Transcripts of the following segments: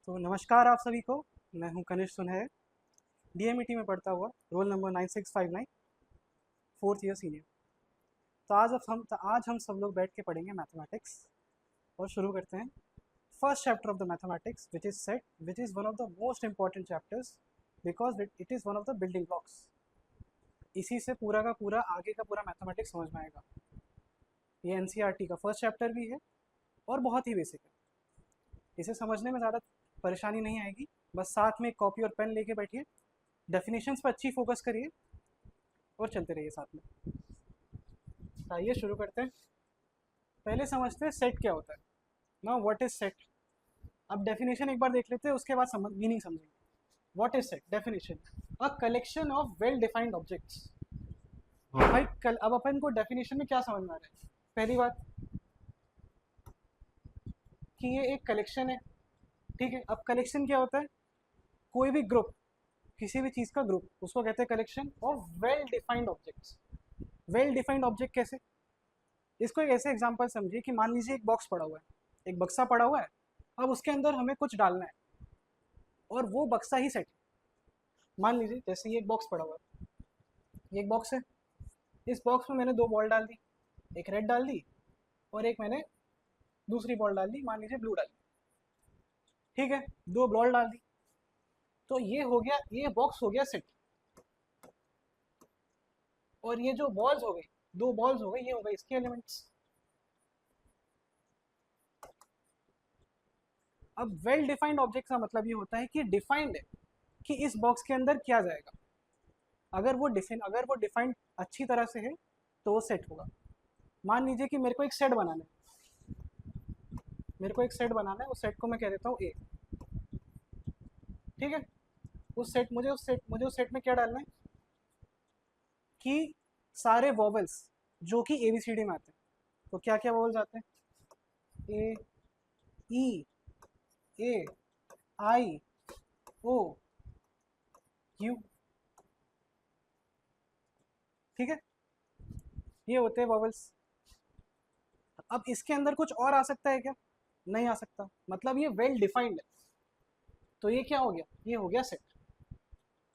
तो नमस्कार आप सभी को। मैं हूं कनिष्क सुनहर, डीएमईटी में पढ़ता हुआ, roll number 9659, fourth year senior. तो आज हम सब लोग बैठ के पढ़ेंगे मैथमेटिक्स। और शुरू करते हैं first chapter of the mathematics, which is set, which is one of the most important chapters because it is one of the building blocks. इसी से पूरा का पूरा आगे का पूरा मैथमेटिक्स समझ में आएगा। ये एनसीईआरटी का फर्स्ट चैप्टर भी है और बहुत ही बेसिक है। इसे समझने में ज़्यादा परेशानी नहीं आएगी, बस साथ में एक कॉपी और पेन लेके बैठिए, डेफिनेशंस पर अच्छी फोकस करिए और चलते रहिए साथ में। आइए शुरू करते हैं। पहले समझते हैं सेट क्या होता है। Now what is set. अब डेफिनेशन एक बार देख लेते हैं, उसके बाद मीनिंग समझेंगे। What is set definition, a collection of well defined objects. भाई अब अपन को डेफिनेशन में क्या समझ में आ रहा है। पहली बात कि ये एक कलेक्शन है, ठीक है। अब कलेक्शन क्या होता है, कोई भी ग्रुप, किसी भी चीज़ का ग्रुप, उसको कहते हैं collection of well defined objects. Well defined object कैसे, इसको एक ऐसे एग्जांपल समझिए कि मान लीजिए एक बॉक्स पड़ा हुआ है, एक बक्सा पड़ा हुआ है। अब उसके अंदर हमें कुछ डालना है और वो बक्सा ही सेट है। मान लीजिए जैसे ये एक बॉक्स पड़ा हुआ है, ये एक बॉक्स है। इस बॉक्स में मैंने दो बॉल डाल दी, एक रेड डाल दी और एक मैंने दूसरी बॉल डाल दी, मान लीजिए ब्लू डाल दी, ठीक है। दो बॉल डाल दी, तो ये हो गया, ये बॉक्स हो गया सेट। और ये जो बॉल्स हो गई, दो बॉल्स हो गई, ये हो गई इसके एलिमेंट्स। अब वेल डिफाइंड ऑब्जेक्ट का मतलब ये होता है कि डिफाइंड है कि इस बॉक्स के अंदर क्या जाएगा। अगर वो डिफाइंड अच्छी तरह से है तो वो सेट होगा। मान लीजिए कि मेरे को एक सेट बनाना है, उस सेट को मैं कह देता हूँ ए, ठीक है। मुझे उस सेट में क्या डालना है कि सारे वॉवल्स जो कि एबीसीडी में आते हैं। तो क्या क्या वॉवल्स आते हैं, ए, ई, ए, आई, ओ, यू, ठीक है। ये होते हैं वॉवल्स। अब इसके अंदर कुछ और आ सकता है क्या, नहीं आ सकता, मतलब ये वेल डिफाइंड है। तो ये क्या हो गया, ये हो गया सेट।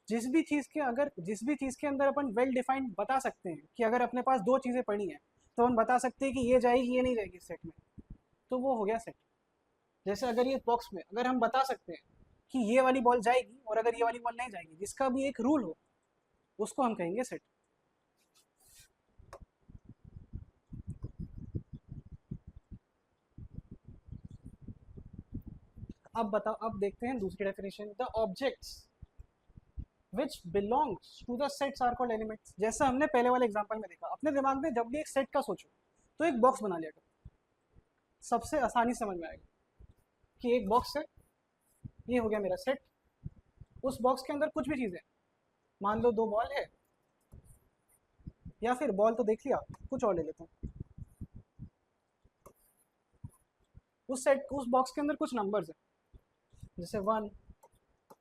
जिस भी चीज़ के अंदर अपन वेल डिफाइंड बता सकते हैं कि अगर अपने पास दो चीज़ें पड़ी हैं तो हम बता सकते हैं कि ये जाएगी ये नहीं जाएगी सेट में, तो वो हो गया सेट। जैसे अगर ये बॉक्स में अगर हम बता सकते हैं कि ये वाली बॉल जाएगी और अगर ये वाली बॉल नहीं जाएगी, जिसका भी एक रूल हो, उसको हम कहेंगे सेट। अब बताओ, अब देखते हैं दूसरी definition, the objects which belongs to the sets are called elements। जैसा हमने पहले वाले एग्जांपल में देखा, अपने दिमाग में जब भी एक सेट का सोचो तो एक बॉक्स बना लिया करो, सबसे आसानी समझ में आएगा कि एक बॉक्स है, ये हो गया मेरा सेट। उस बॉक्स के अंदर कुछ भी चीज़ है, मान लो दो बॉल है, या फिर बॉल तो देख लिया, कुछ और ले लेता हूँ। उस बॉक्स के अंदर कुछ नंबर्स है, जैसे 1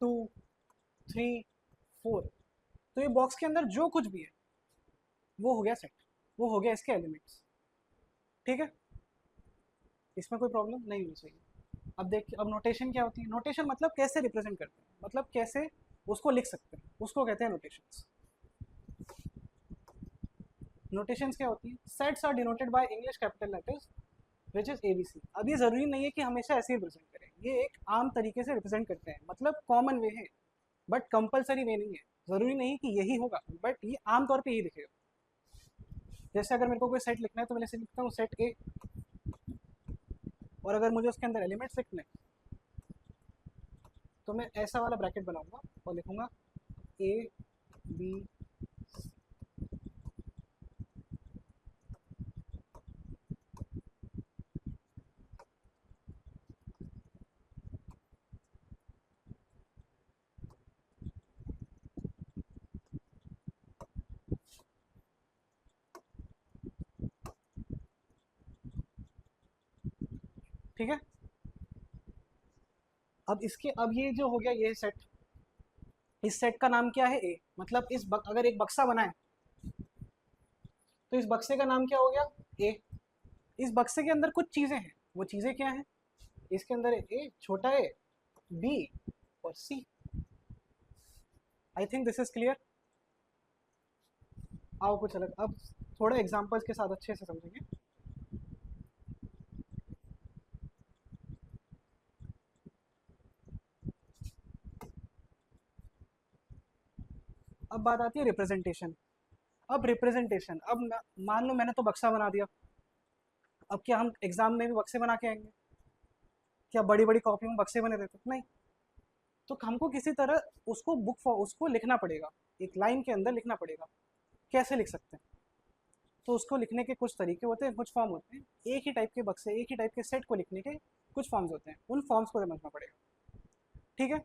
2 3 4। तो ये बॉक्स के अंदर जो कुछ भी है वो हो गया सेट, वो हो गया इसके एलिमेंट्स, ठीक है। इसमें कोई प्रॉब्लम नहीं होनी चाहिए। अब नोटेशन क्या होती है, नोटेशन मतलब कैसे रिप्रेजेंट करते हैं, मतलब कैसे उसको लिख सकते हैं, उसको कहते हैं नोटेशंस। नोटेशंस क्या होती है, sets are denoted by English capital letters which is A B C. अब ये ज़रूरी नहीं है कि हमेशा ऐसे ही रिप्रेजेंट करें, ये एक आम तरीके से रिप्रेजेंट करते हैं, मतलब कॉमन वे है, बट कंपलसरी वे नहीं है। ज़रूरी नहीं कि यही होगा, बट ये आम तौर पे यही दिखेगा। जैसे अगर मेरे को कोई सेट लिखना है तो मैं ऐसे लिखता हूँ सेट ए, और अगर मुझे उसके अंदर एलिमेंट्स लिखने हैं तो मैं ऐसा वाला ब्रैकेट बनाऊंगा और लिखूंगा ए बी। ठीक है। अब ये जो हो गया ये सेट, इस सेट का नाम क्या है ए, मतलब अगर एक बक्सा बनाए तो इस बक्से का नाम क्या हो गया ए। इस बक्से के अंदर कुछ चीज़ें हैं, वो चीज़ें क्या हैं, इसके अंदर ए छोटा ए बी और C. I think this is clear. आओ कुछ अलग, अब थोड़े एग्जांपल्स के साथ अच्छे से समझेंगे। अब बात आती है रिप्रेजेंटेशन। अब रिप्रेजेंटेशन, अब मान लो मैंने तो बक्सा बना दिया, अब क्या हम एग्जाम में भी बक्से बना के आएंगे? क्या बड़ी बड़ी कॉपी में बक्से बने रहते? नहीं। तो हमको किसी तरह उसको उसको लिखना पड़ेगा, एक लाइन के अंदर लिखना पड़ेगा। कैसे लिख सकते हैं? तो उसको लिखने के कुछ तरीके होते हैं, कुछ फॉर्म होते हैं। एक ही टाइप के बक्से, एक ही टाइप के सेट को लिखने के कुछ फॉर्म्स होते हैं, उन फॉर्म्स को समझना पड़ेगा। ठीक है।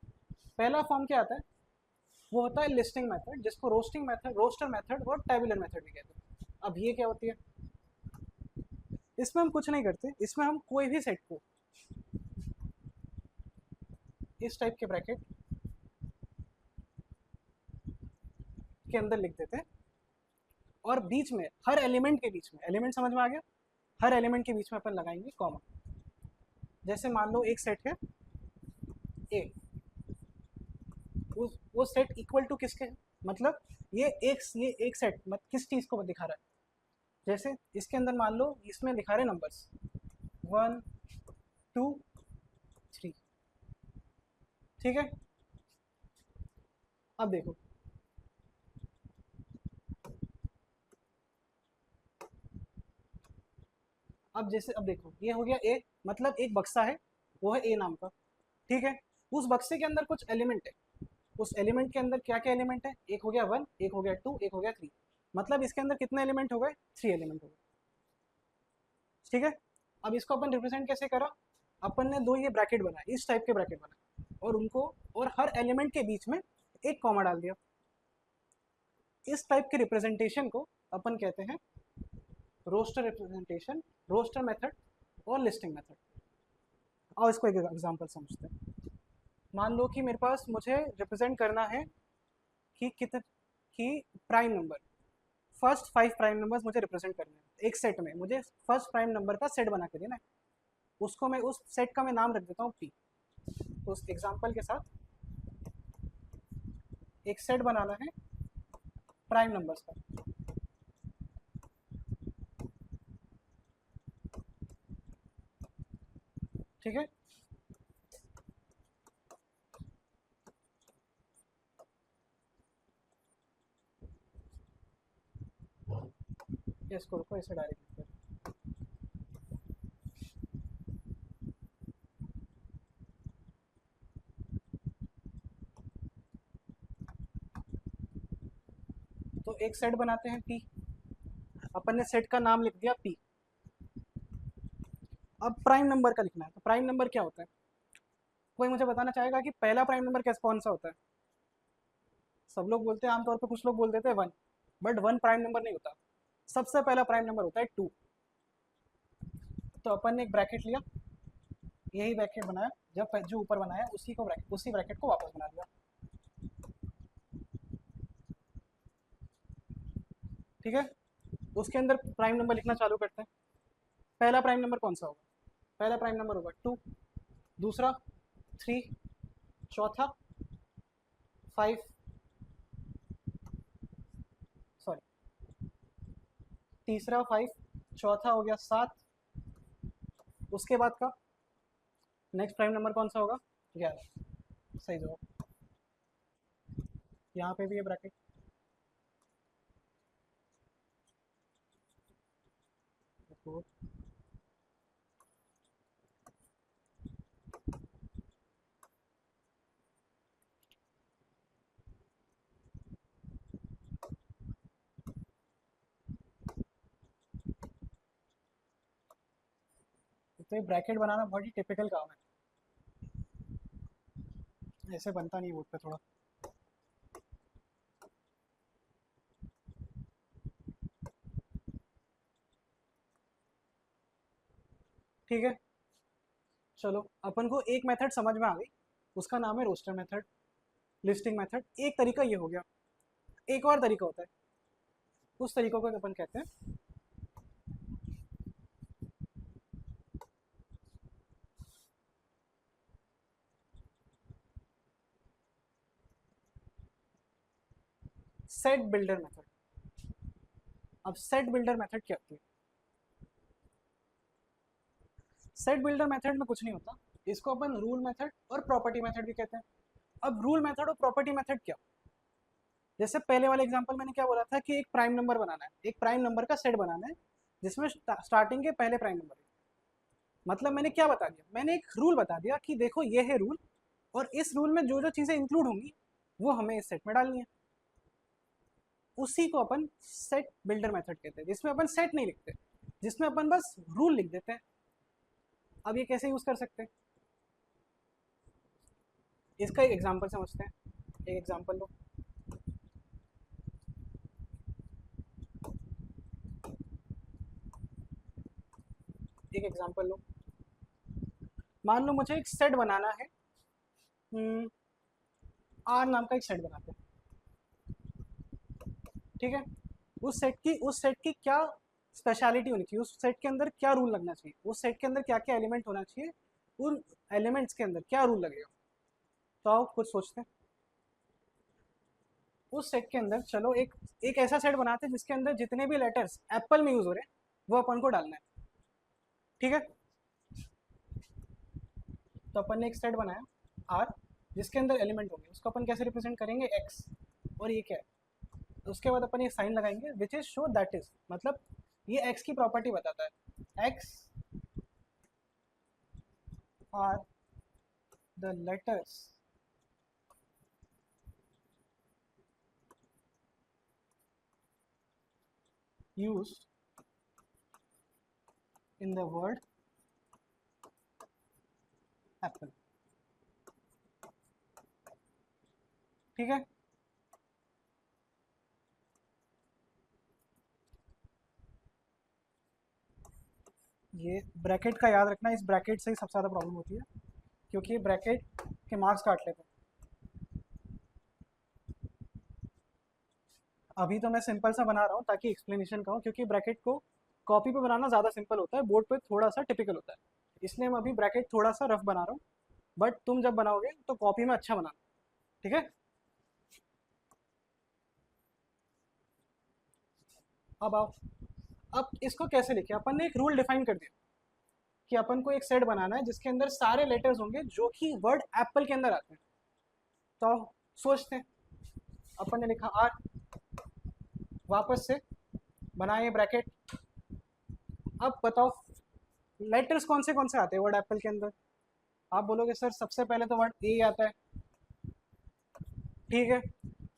पहला फॉर्म क्या आता है? वो होता है लिस्टिंग मेथड, जिसको रोस्टिंग मेथड, रोस्टर मेथड और टेबुलर मेथड भी कहते हैं। अब ये क्या होती है? इसमें हम कुछ नहीं करते, इसमें हम कोई भी सेट को इस टाइप के ब्रैकेट के अंदर लिख देते हैं, और बीच में हर एलिमेंट के बीच में, एलिमेंट समझ में आ गया, हर एलिमेंट के बीच में अपन लगाएंगे कॉमा। जैसे मान लो एक सेट है ए, वो सेट इक्वल टू किसके है? मतलब ये एक सेट किस चीज को दिखा रहा है? जैसे इसके अंदर मान लो इसमें दिखा रहे नंबर्स 1 2 3। ठीक है। अब देखो, अब जैसे अब देखो ये हो गया ए, मतलब एक बक्सा है, वो है ए नाम का। ठीक है। उस बक्से के अंदर कुछ एलिमेंट है, उस एलिमेंट के अंदर क्या क्या एलिमेंट है? एक हो गया 1, एक हो गया 2, एक हो गया 3। मतलब इसके अंदर कितने एलिमेंट हो गए? 3 एलिमेंट हो गए। ठीक है। अब इसको अपन रिप्रेजेंट कैसे करा? अपन ने दो ये ब्रैकेट बनाए, इस टाइप के ब्रैकेट बनाए, और उनको, और हर एलिमेंट के बीच में एक कॉमा डाल दिया। इस टाइप के रिप्रेजेंटेशन को अपन कहते हैं रोस्टर रिप्रेजेंटेशन, रोस्टर मेथड और लिस्टिंग मेथड। और इसको एक एग्जांपल समझते हैं। मान लो कि मेरे पास, मुझे रिप्रेजेंट करना है कि कितने, कि prime number, first 5 prime numbers मुझे रिप्रेजेंट करने हैं एक सेट में। मुझे फर्स्ट प्राइम नंबर का सेट बना के देना है, उसको मैं, उस सेट का मैं नाम रख देता हूँ पी। उस एग्जांपल के साथ एक सेट बनाना है प्राइम नंबर्स का। ठीक है। इसको रुको, इसे डायरेक्ट लिख। तो एक सेट बनाते हैं पी, अपन ने सेट का नाम लिख दिया पी। अब प्राइम नंबर का लिखना है, तो प्राइम नंबर क्या होता है? कोई मुझे बताना चाहेगा कि पहला प्राइम नंबर कैसे, कौन सा होता है? सब लोग बोलते हैं आमतौर पर, कुछ लोग बोल देते हैं 1, बट 1 प्राइम नंबर नहीं होता। सबसे पहला प्राइम नंबर होता है 2। तो अपन ने एक ब्रैकेट लिया, यही ब्रैकेट बनाया, जब जो ऊपर बनाया उसी को ब्रैकेट, उसी ब्रैकेट को वापस बना दिया। ठीक है। उसके अंदर प्राइम नंबर लिखना चालू करते हैं। पहला प्राइम नंबर कौन सा होगा? पहला प्राइम नंबर होगा 2, दूसरा 3, चौथा 5, सॉरी, तीसरा 5, चौथा हो गया 7। उसके बाद का नेक्स्ट प्राइम नंबर कौन सा होगा? 11। सही जवाब। यहाँ पे भी ये ब्रैकेट। तो ये ब्रैकेट बनाना बहुत ही टिपिकल काम है, ऐसे बनता नहीं बोर्ड पे थोड़ा। ठीक है। चलो, अपन को एक मेथड समझ में आ गई, उसका नाम है रोस्टर मेथड, लिस्टिंग मेथड। एक तरीका ये हो गया, एक और तरीका होता है, उस तरीकों को अपन कहते हैं सेट बिल्डर मेथड। अब सेट बिल्डर मेथड क्या होती है? सेट बिल्डर मेथड में कुछ नहीं होता, इसको अपन रूल मेथड और प्रॉपर्टी मेथड भी कहते हैं। अब रूल मेथड और प्रॉपर्टी मेथड क्या? जैसे पहले वाले एग्जांपल मैंने क्या बोला था कि एक प्राइम नंबर बनाना है, एक प्राइम नंबर का सेट बनाना है जिसमें स्टार्टिंग के पहले प्राइम नंबर। मतलब मैंने क्या बता दिया, मैंने एक रूल बता दिया कि देखो ये है रूल, और इस रूल में जो जो चीज़ें इंक्लूड होंगी वो हमें इस सेट में डालनी है। उसी को अपन सेट बिल्डर मेथड कहते हैं, जिसमें अपन सेट नहीं लिखते, जिसमें अपन बस रूल लिख देते हैं। अब ये कैसे यूज कर सकते हैं, इसका एक एग्जांपल समझते हैं। एक एग्जांपल लो, एक एग्जांपल लो। मान लो मुझे एक सेट बनाना है, आर नाम का एक सेट बनाते हैं, ठीक है। उस सेट की क्या स्पेशलिटी होनी चाहिए, उस सेट के अंदर क्या रूल लगना चाहिए, उस सेट के अंदर क्या क्या एलिमेंट होना चाहिए, उन एलिमेंट्स के अंदर क्या रूल लगेगा। तो आओ कुछ सोचते हैं। उस सेट के अंदर चलो एक ऐसा सेट बनाते हैं जिसके अंदर जितने भी लेटर्स एप्पल में यूज हो रहे हैं वो अपन को डालना है, ठीक है। तो अपन ने एक सेट बनाया आर, जिसके अंदर एलिमेंट होंगे, उसको अपन कैसे रिप्रेजेंट करेंगे, एक्स, और ये क्या है। उसके बाद अपन ये साइन लगाएंगे which is show that is, मतलब ये एक्स की प्रॉपर्टी बताता है, x are the letters used in the word apple, ठीक है। ये ब्रैकेट का याद रखना, इस ब्रैकेट से ही सबसे ज़्यादा प्रॉब्लम होती है, क्योंकि ये ब्रैकेट के मार्क्स काट लेते हैं। अभी तो मैं सिंपल सा बना रहा हूँ ताकि एक्सप्लेनेशन का हो, क्योंकि ब्रैकेट को कॉपी पे बनाना ज़्यादा सिंपल होता है, बोर्ड पे थोड़ा सा टिपिकल होता है, इसलिए मैं अभी ब्रैकेट थोड़ा सा रफ बना रहा हूँ। बट तुम जब बनाओगे तो कॉपी में अच्छा बनाना, ठीक है। अब आओ, अब इसको कैसे लिखे, अपन ने एक रूल डिफाइन कर दिया कि अपन को एक सेट बनाना है जिसके अंदर सारे लेटर्स होंगे जो कि वर्ड एप्पल के अंदर आते हैं। तो सोचते हैं, अपन ने लिखा आर, वापस से बनाए ब्रैकेट। अब बताओ लेटर्स कौन से आते हैं वर्ड एप्पल के अंदर। आप बोलोगे सर सबसे पहले तो वर्ड ए आता है, ठीक है।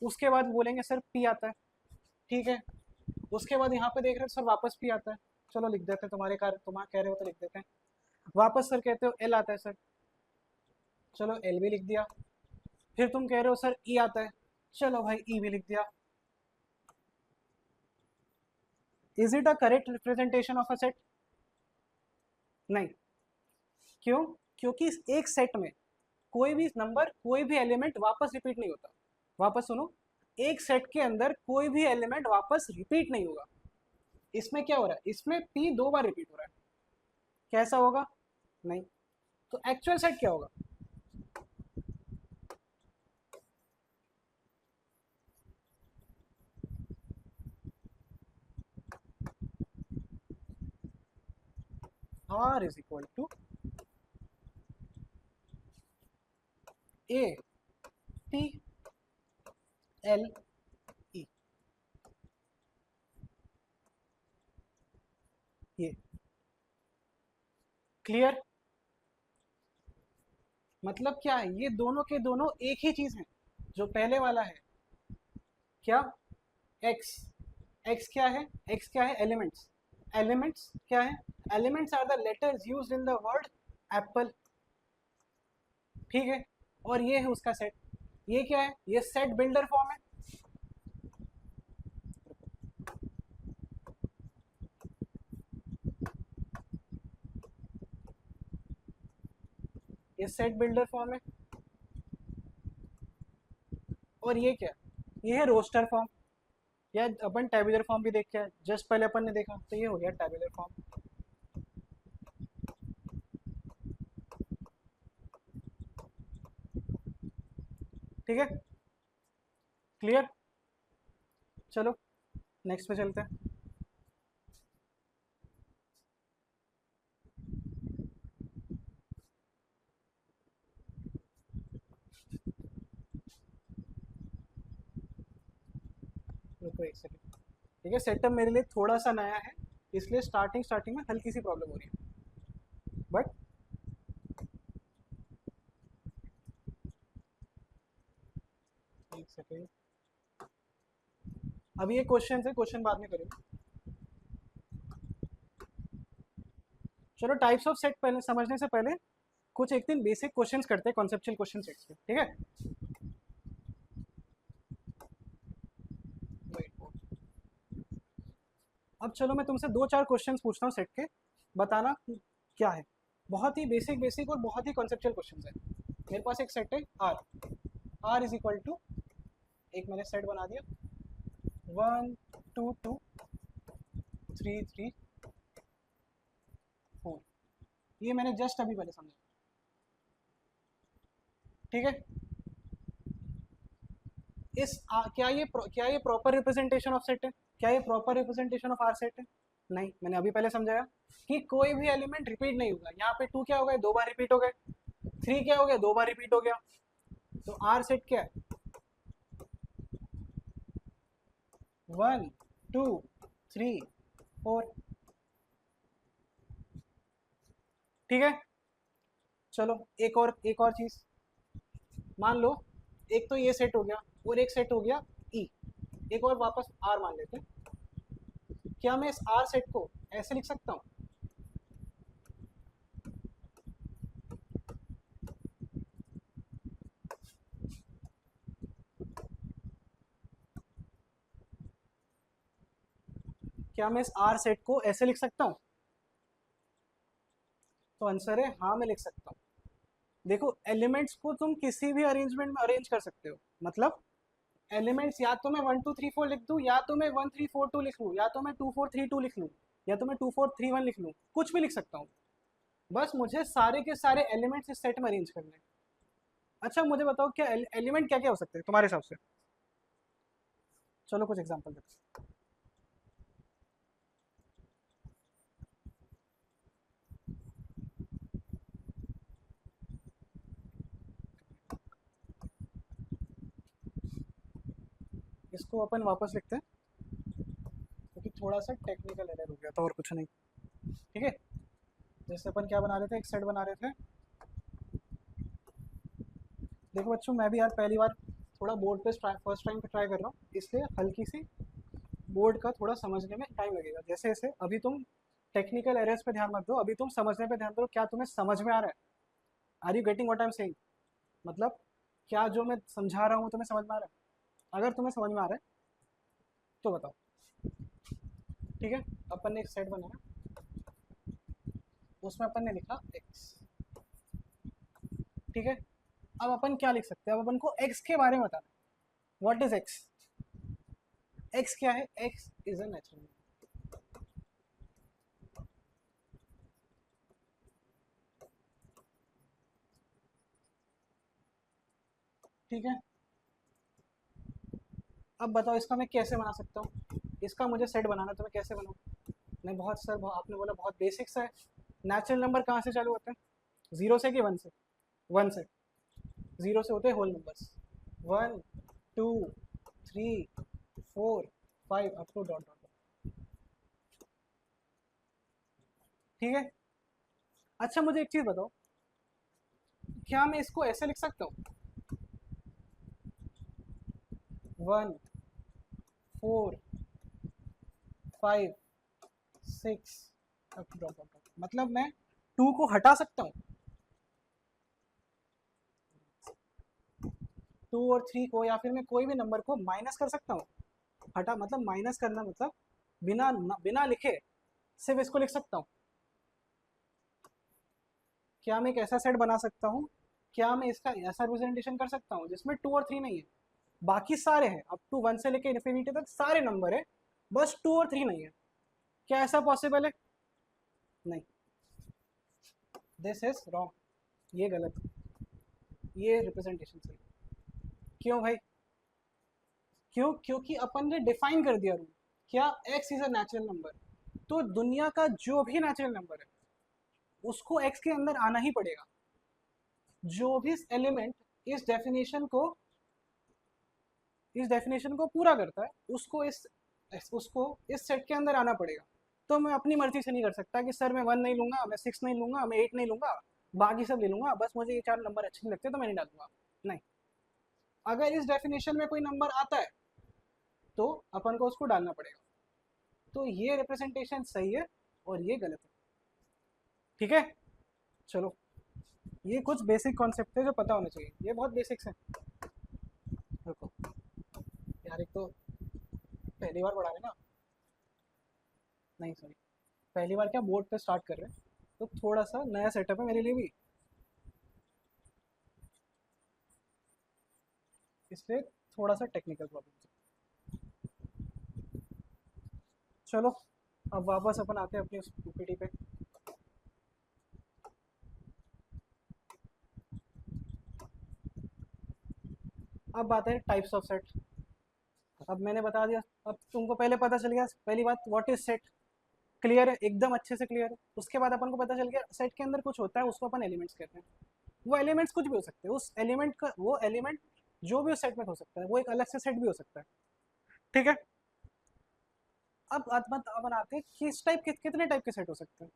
उसके बाद बोलेंगे सर पी आता है, ठीक है। उसके बाद यहाँ पे देख रहे हो सर वापस पी आता है, चलो लिख देते हैं, तुम्हारे कह रहे हो तो लिख देते हैं। वापस सर कहते हो एल आता है सर, चलो एल भी लिख दिया। फिर तुम कह रहे हो सर ई आता है, चलो भाई ई भी लिख दिया। Is it a correct representation of a set? नहीं। क्यों? क्योंकि एक सेट में कोई भी नंबर, कोई भी एलिमेंट वापस रिपीट नहीं होता। वापस सुनो, एक सेट के अंदर कोई भी एलिमेंट वापस रिपीट नहीं होगा। इसमें क्या हो रहा है, इसमें पी 2 बार रिपीट हो रहा है, कैसा होगा? नहीं। तो एक्चुअल सेट क्या होगा? R is equal to A T L E, ये क्लियर? मतलब क्या है, ये दोनों के दोनों एक ही चीज है। जो पहले वाला है क्या, एक्स, एक्स क्या है, एक्स क्या है, एलिमेंट्स। एलिमेंट्स क्या है, elements are the letters used in the word apple, ठीक है। और ये है उसका सेट, ये क्या है, ये सेट बिल्डर फॉर्म है। ये सेट बिल्डर फॉर्म है। और ये क्या, ये है रोस्टर फॉर्म, या अपन टेबुलर फॉर्म भी देख के जस्ट पहले अपन ने देखा, तो ये हो गया टेबुलर फॉर्म, ठीक है। क्लियर? चलो नेक्स्ट पे चलते हैं। रुको एक सेकंड। ठीक है, सेटअप मेरे लिए थोड़ा सा नया है, इसलिए स्टार्टिंग में हल्की सी प्रॉब्लम हो रही है, बट एक सेकंड। अभी ये क्वेश्चन है, क्वेश्चन बाद में करेंगे। चलो टाइप्स ऑफ सेट पहले समझने से पहले कुछ एक दिन बेसिक क्वेश्चंस करते हैं कॉन्सेप्चुअल क्वेश्चन सेट्स पे, ठीक है। अब चलो मैं तुमसे दो चार क्वेश्चंस पूछता हूँ सेट के, बताना क्या है। बहुत ही बेसिक बेसिक और बहुत ही कॉन्सेप्चुअल क्वेश्चंस है। मेरे पास एक सेट है R, R is equal to, एक मैंने सेट बना दिया 1 2 2 3 3 4, ये मैंने जस्ट अभी पहले समझा, ठीक है। क्या ये प्रॉपर रिप्रेजेंटेशन ऑफ सेट है? क्या ये proper representation of R set है? नहीं, मैंने अभी पहले समझाया कि कोई भी एलिमेंट रिपीट नहीं होगा। यहाँ पे 2 क्या हो गए, 2 बार रिपीट हो गए, 3 क्या हो गया, 2 बार रिपीट हो गया। तो आर सेट क्या है, 1 2 3 4, ठीक है। चलो एक और चीज, मान लो एक तो ये सेट हो गया और एक सेट हो गया ई, एक और वापस आर मान लेते हैं। क्या मैं इस आर सेट को ऐसे लिख सकता हूँ, क्या मैं इस आर सेट को ऐसे लिख सकता हूँ? तो आंसर है हाँ, मैं लिख सकता हूँ। देखो एलिमेंट्स को तुम किसी भी अरेंजमेंट में अरेंज कर सकते हो, मतलब एलिमेंट्स या तो मैं 1 2 3 4 लिख दूँ, या तो मैं 1 3 4 2 लिख लूँ, या तो मैं 2 4 3 2 लिख लूँ, या तो मैं 2 4 3 1 लिख लूँ, कुछ भी लिख सकता हूँ। बस मुझे सारे के सारे एलिमेंट्स इस सेट में अरेंज करने हैं। अच्छा मुझे बताओ क्या एलिमेंट क्या क्या हो सकते हैं तुम्हारे हिसाब से? चलो कुछ एग्जांपल देखते हैं। इसको अपन वापस लिखते हैं क्योंकि थोड़ा सा टेक्निकल एरर हो गया था और कुछ नहीं, ठीक है। जैसे अपन क्या बना रहे थे, एक सेट बना रहे थे। देखो बच्चों, मैं भी यार पहली बार थोड़ा बोर्ड पे फर्स्ट टाइम पे ट्राई कर रहा हूँ, इसलिए हल्की सी बोर्ड का थोड़ा समझने में टाइम लगेगा। जैसे जैसे अभी तुम टेक्निकल एरर्स पे ध्यान मत दो, अभी तुम समझने पे ध्यान दो, क्या तुम्हें समझ में आ रहा है? Are you getting what I am saying? मतलब क्या जो मैं समझा रहा हूँ तुम्हें समझ में आ रहा है? अगर तुम्हें समझ में आ रहा है तो बताओ, ठीक है। अपन ने एक सेट बनाया, उसमें अपन ने लिखा x, ठीक है। अब अपन क्या लिख सकते हैं, अब अपन को x के बारे में बताना है। What is x? x क्या है? x is a natural number, ठीक है। अब बताओ इसका मैं कैसे बना सकता हूँ, इसका मुझे सेट बनाना है तो मैं कैसे बनाऊँ? मैं बहुत सर आपने बोला बहुत बेसिक सा है। नेचुरल नंबर कहाँ से चालू होते हैं, जीरो से कि वन से? वन से। जीरो से होते हैं whole numbers, 1 2 3 4 5 up to dot dot, ठीक है। अच्छा मुझे एक चीज़ बताओ, क्या मैं इसको ऐसे लिख सकता हूँ, 1 4 5 6 अप टू डॉट डॉट, मतलब मैं 2 को हटा सकता हूँ, 2 और 3 को, या फिर मैं कोई भी नंबर को माइनस कर सकता हूँ। हटा मतलब माइनस करना, मतलब बिना बिना लिखे सिर्फ इसको लिख सकता हूँ। क्या मैं एक ऐसा सेट बना सकता हूँ, क्या मैं इसका ऐसा रिप्रेजेंटेशन कर सकता हूँ जिसमें 2 और 3 नहीं है, बाकी सारे हैं, अप टू 1 से लेकर इन्फिनिटी तक सारे नंबर है, बस 2 और 3 नहीं है? क्या ऐसा पॉसिबल है? नहीं, दिस इज रॉन्ग, ये गलत, ये रिप्रेजेंटेशन सही। क्यों भाई? क्यों? क्योंकि अपन ने डिफाइन कर दिया रूल, क्या x is a natural number, तो दुनिया का जो भी नेचुरल नंबर है उसको x के अंदर आना ही पड़ेगा। जो भी एलिमेंट इस डेफिनेशन को पूरा करता है उसको इस सेट के अंदर आना पड़ेगा। तो मैं अपनी मर्जी से नहीं कर सकता कि सर मैं 1 नहीं लूंगा, मैं 6 नहीं लूंगा, मैं 8 नहीं लूंगा, बाकी सब ले लूंगा, बस मुझे ये 4 नंबर अच्छे नहीं लगते तो मैं नहीं डालूंगा। नहीं, अगर इस डेफिनेशन में कोई नंबर आता है तो अपन को उसको डालना पड़ेगा। तो ये रिप्रेजेंटेशन सही है और ये गलत है। ठीक है, चलो ये कुछ बेसिक कॉन्सेप्ट है जो पता होने चाहिए, ये बहुत बेसिक्स है। रुको यार, एक तो पहली बार पढ़ा रहे ना, नहीं सॉरी, पहली बार क्या बोर्ड पे स्टार्ट कर रहे हैं, तो थोड़ा सा नया सेटअप है मेरे लिए भी, इसलिए थोड़ा सा टेक्निकल प्रॉब्लम। चलो अब वापस अपन आते हैं अपनी उस पीपीटी पे। अब बात है टाइप्स ऑफ सेट। अब मैंने बता दिया, अब तुमको पहले पता चल गया पहली बात व्हाट इज सेट, क्लियर है, एकदम अच्छे से क्लियर है। उसके बाद अपन को पता चल गया सेट के अंदर कुछ होता है उसको अपन एलिमेंट्स कहते हैं। वो एलिमेंट्स कुछ भी हो सकते हैं, उस एलिमेंट का वो एलिमेंट जो भी उस सेट में हो सकता है वो एक अलग से सेट भी हो सकता है। ठीक है, अब अपन आते हैं कि इस टाइप के कितने टाइप के सेट हो सकते हैं।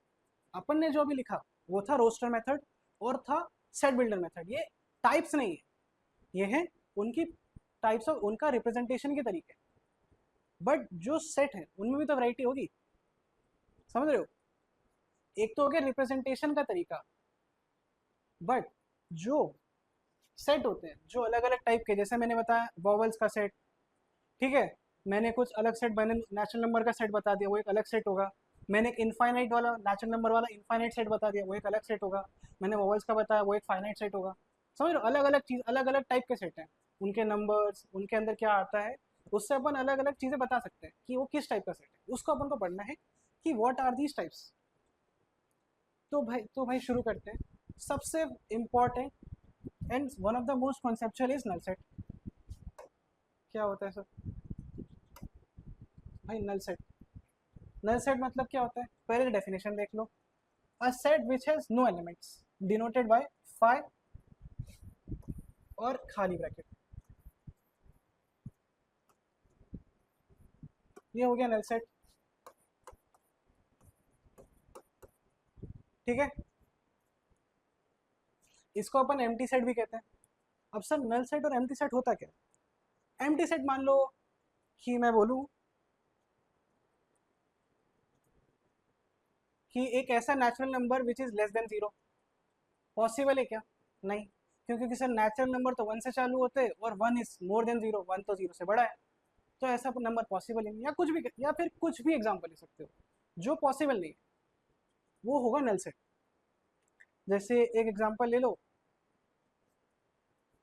अपन ने जो अभी लिखा वो था रोस्टर मेथड और था सेट बिल्डर मेथड। ये टाइप्स नहीं है, ये है उनकी टाइप्स ऑफ उनका रिप्रेजेंटेशन के तरीके। बट जो सेट है उनमें भी तो वैरायटी होगी, समझ रहे हो? एक तो हो गया रिप्रेजेंटेशन का तरीका, बट जो सेट होते हैं जो अलग अलग टाइप के, जैसे मैंने बताया वॉवल्स का सेट, ठीक है, मैंने कुछ अलग सेट, मैंने नेचुरल नंबर का सेट बता दिया वो एक अलग सेट होगा। मैंने एक इनफाइनाइट वाला नेचुरल नंबर वाला इनफाइनाइट सेट बता दिया वो एक अलग सेट होगा। मैंने वॉवल्स का बताया वो एक फाइनाइट सेट होगा। समझ लो, अलग अलग चीज, अलग अलग टाइप के सेट हैं, उनके नंबर्स, उनके अंदर क्या आता है, उससे अपन अलग अलग चीजें बता सकते हैं कि वो किस टाइप का सेट है। उसको अपन को पढ़ना है कि व्हाट आर दीज टाइप्स। तो भाई शुरू करते हैं। सबसे important and one of the most conceptual is null set. क्या होता है सर? भाई नल सेट, नल सेट मतलब क्या होता है, पहले डेफिनेशन देख लो। A set which has no elements denoted by phi और खाली ब्रैकेट, ये हो गया नल सेट। ठीक है, इसको अपन एम्प्टी सेट भी कहते हैं। अब सर नल सेट और एम्प्टी सेट होता क्या? एम्प्टी सेट मान लो कि मैं बोलूं कि एक ऐसा natural number which is less than zero, possible है क्या? नहीं, क्योंकि सर नेचुरल नंबर तो 1 से चालू होते हैं और 1 इज मोर देन जीरो, 1 तो जीरो से बड़ा है, तो ऐसा नंबर पॉसिबल ही नहीं। या कुछ भी, या फिर कुछ भी एग्जांपल ले सकते हो जो पॉसिबल नहीं है, वो होगा नल सेट। जैसे एक एग्जांपल ले लो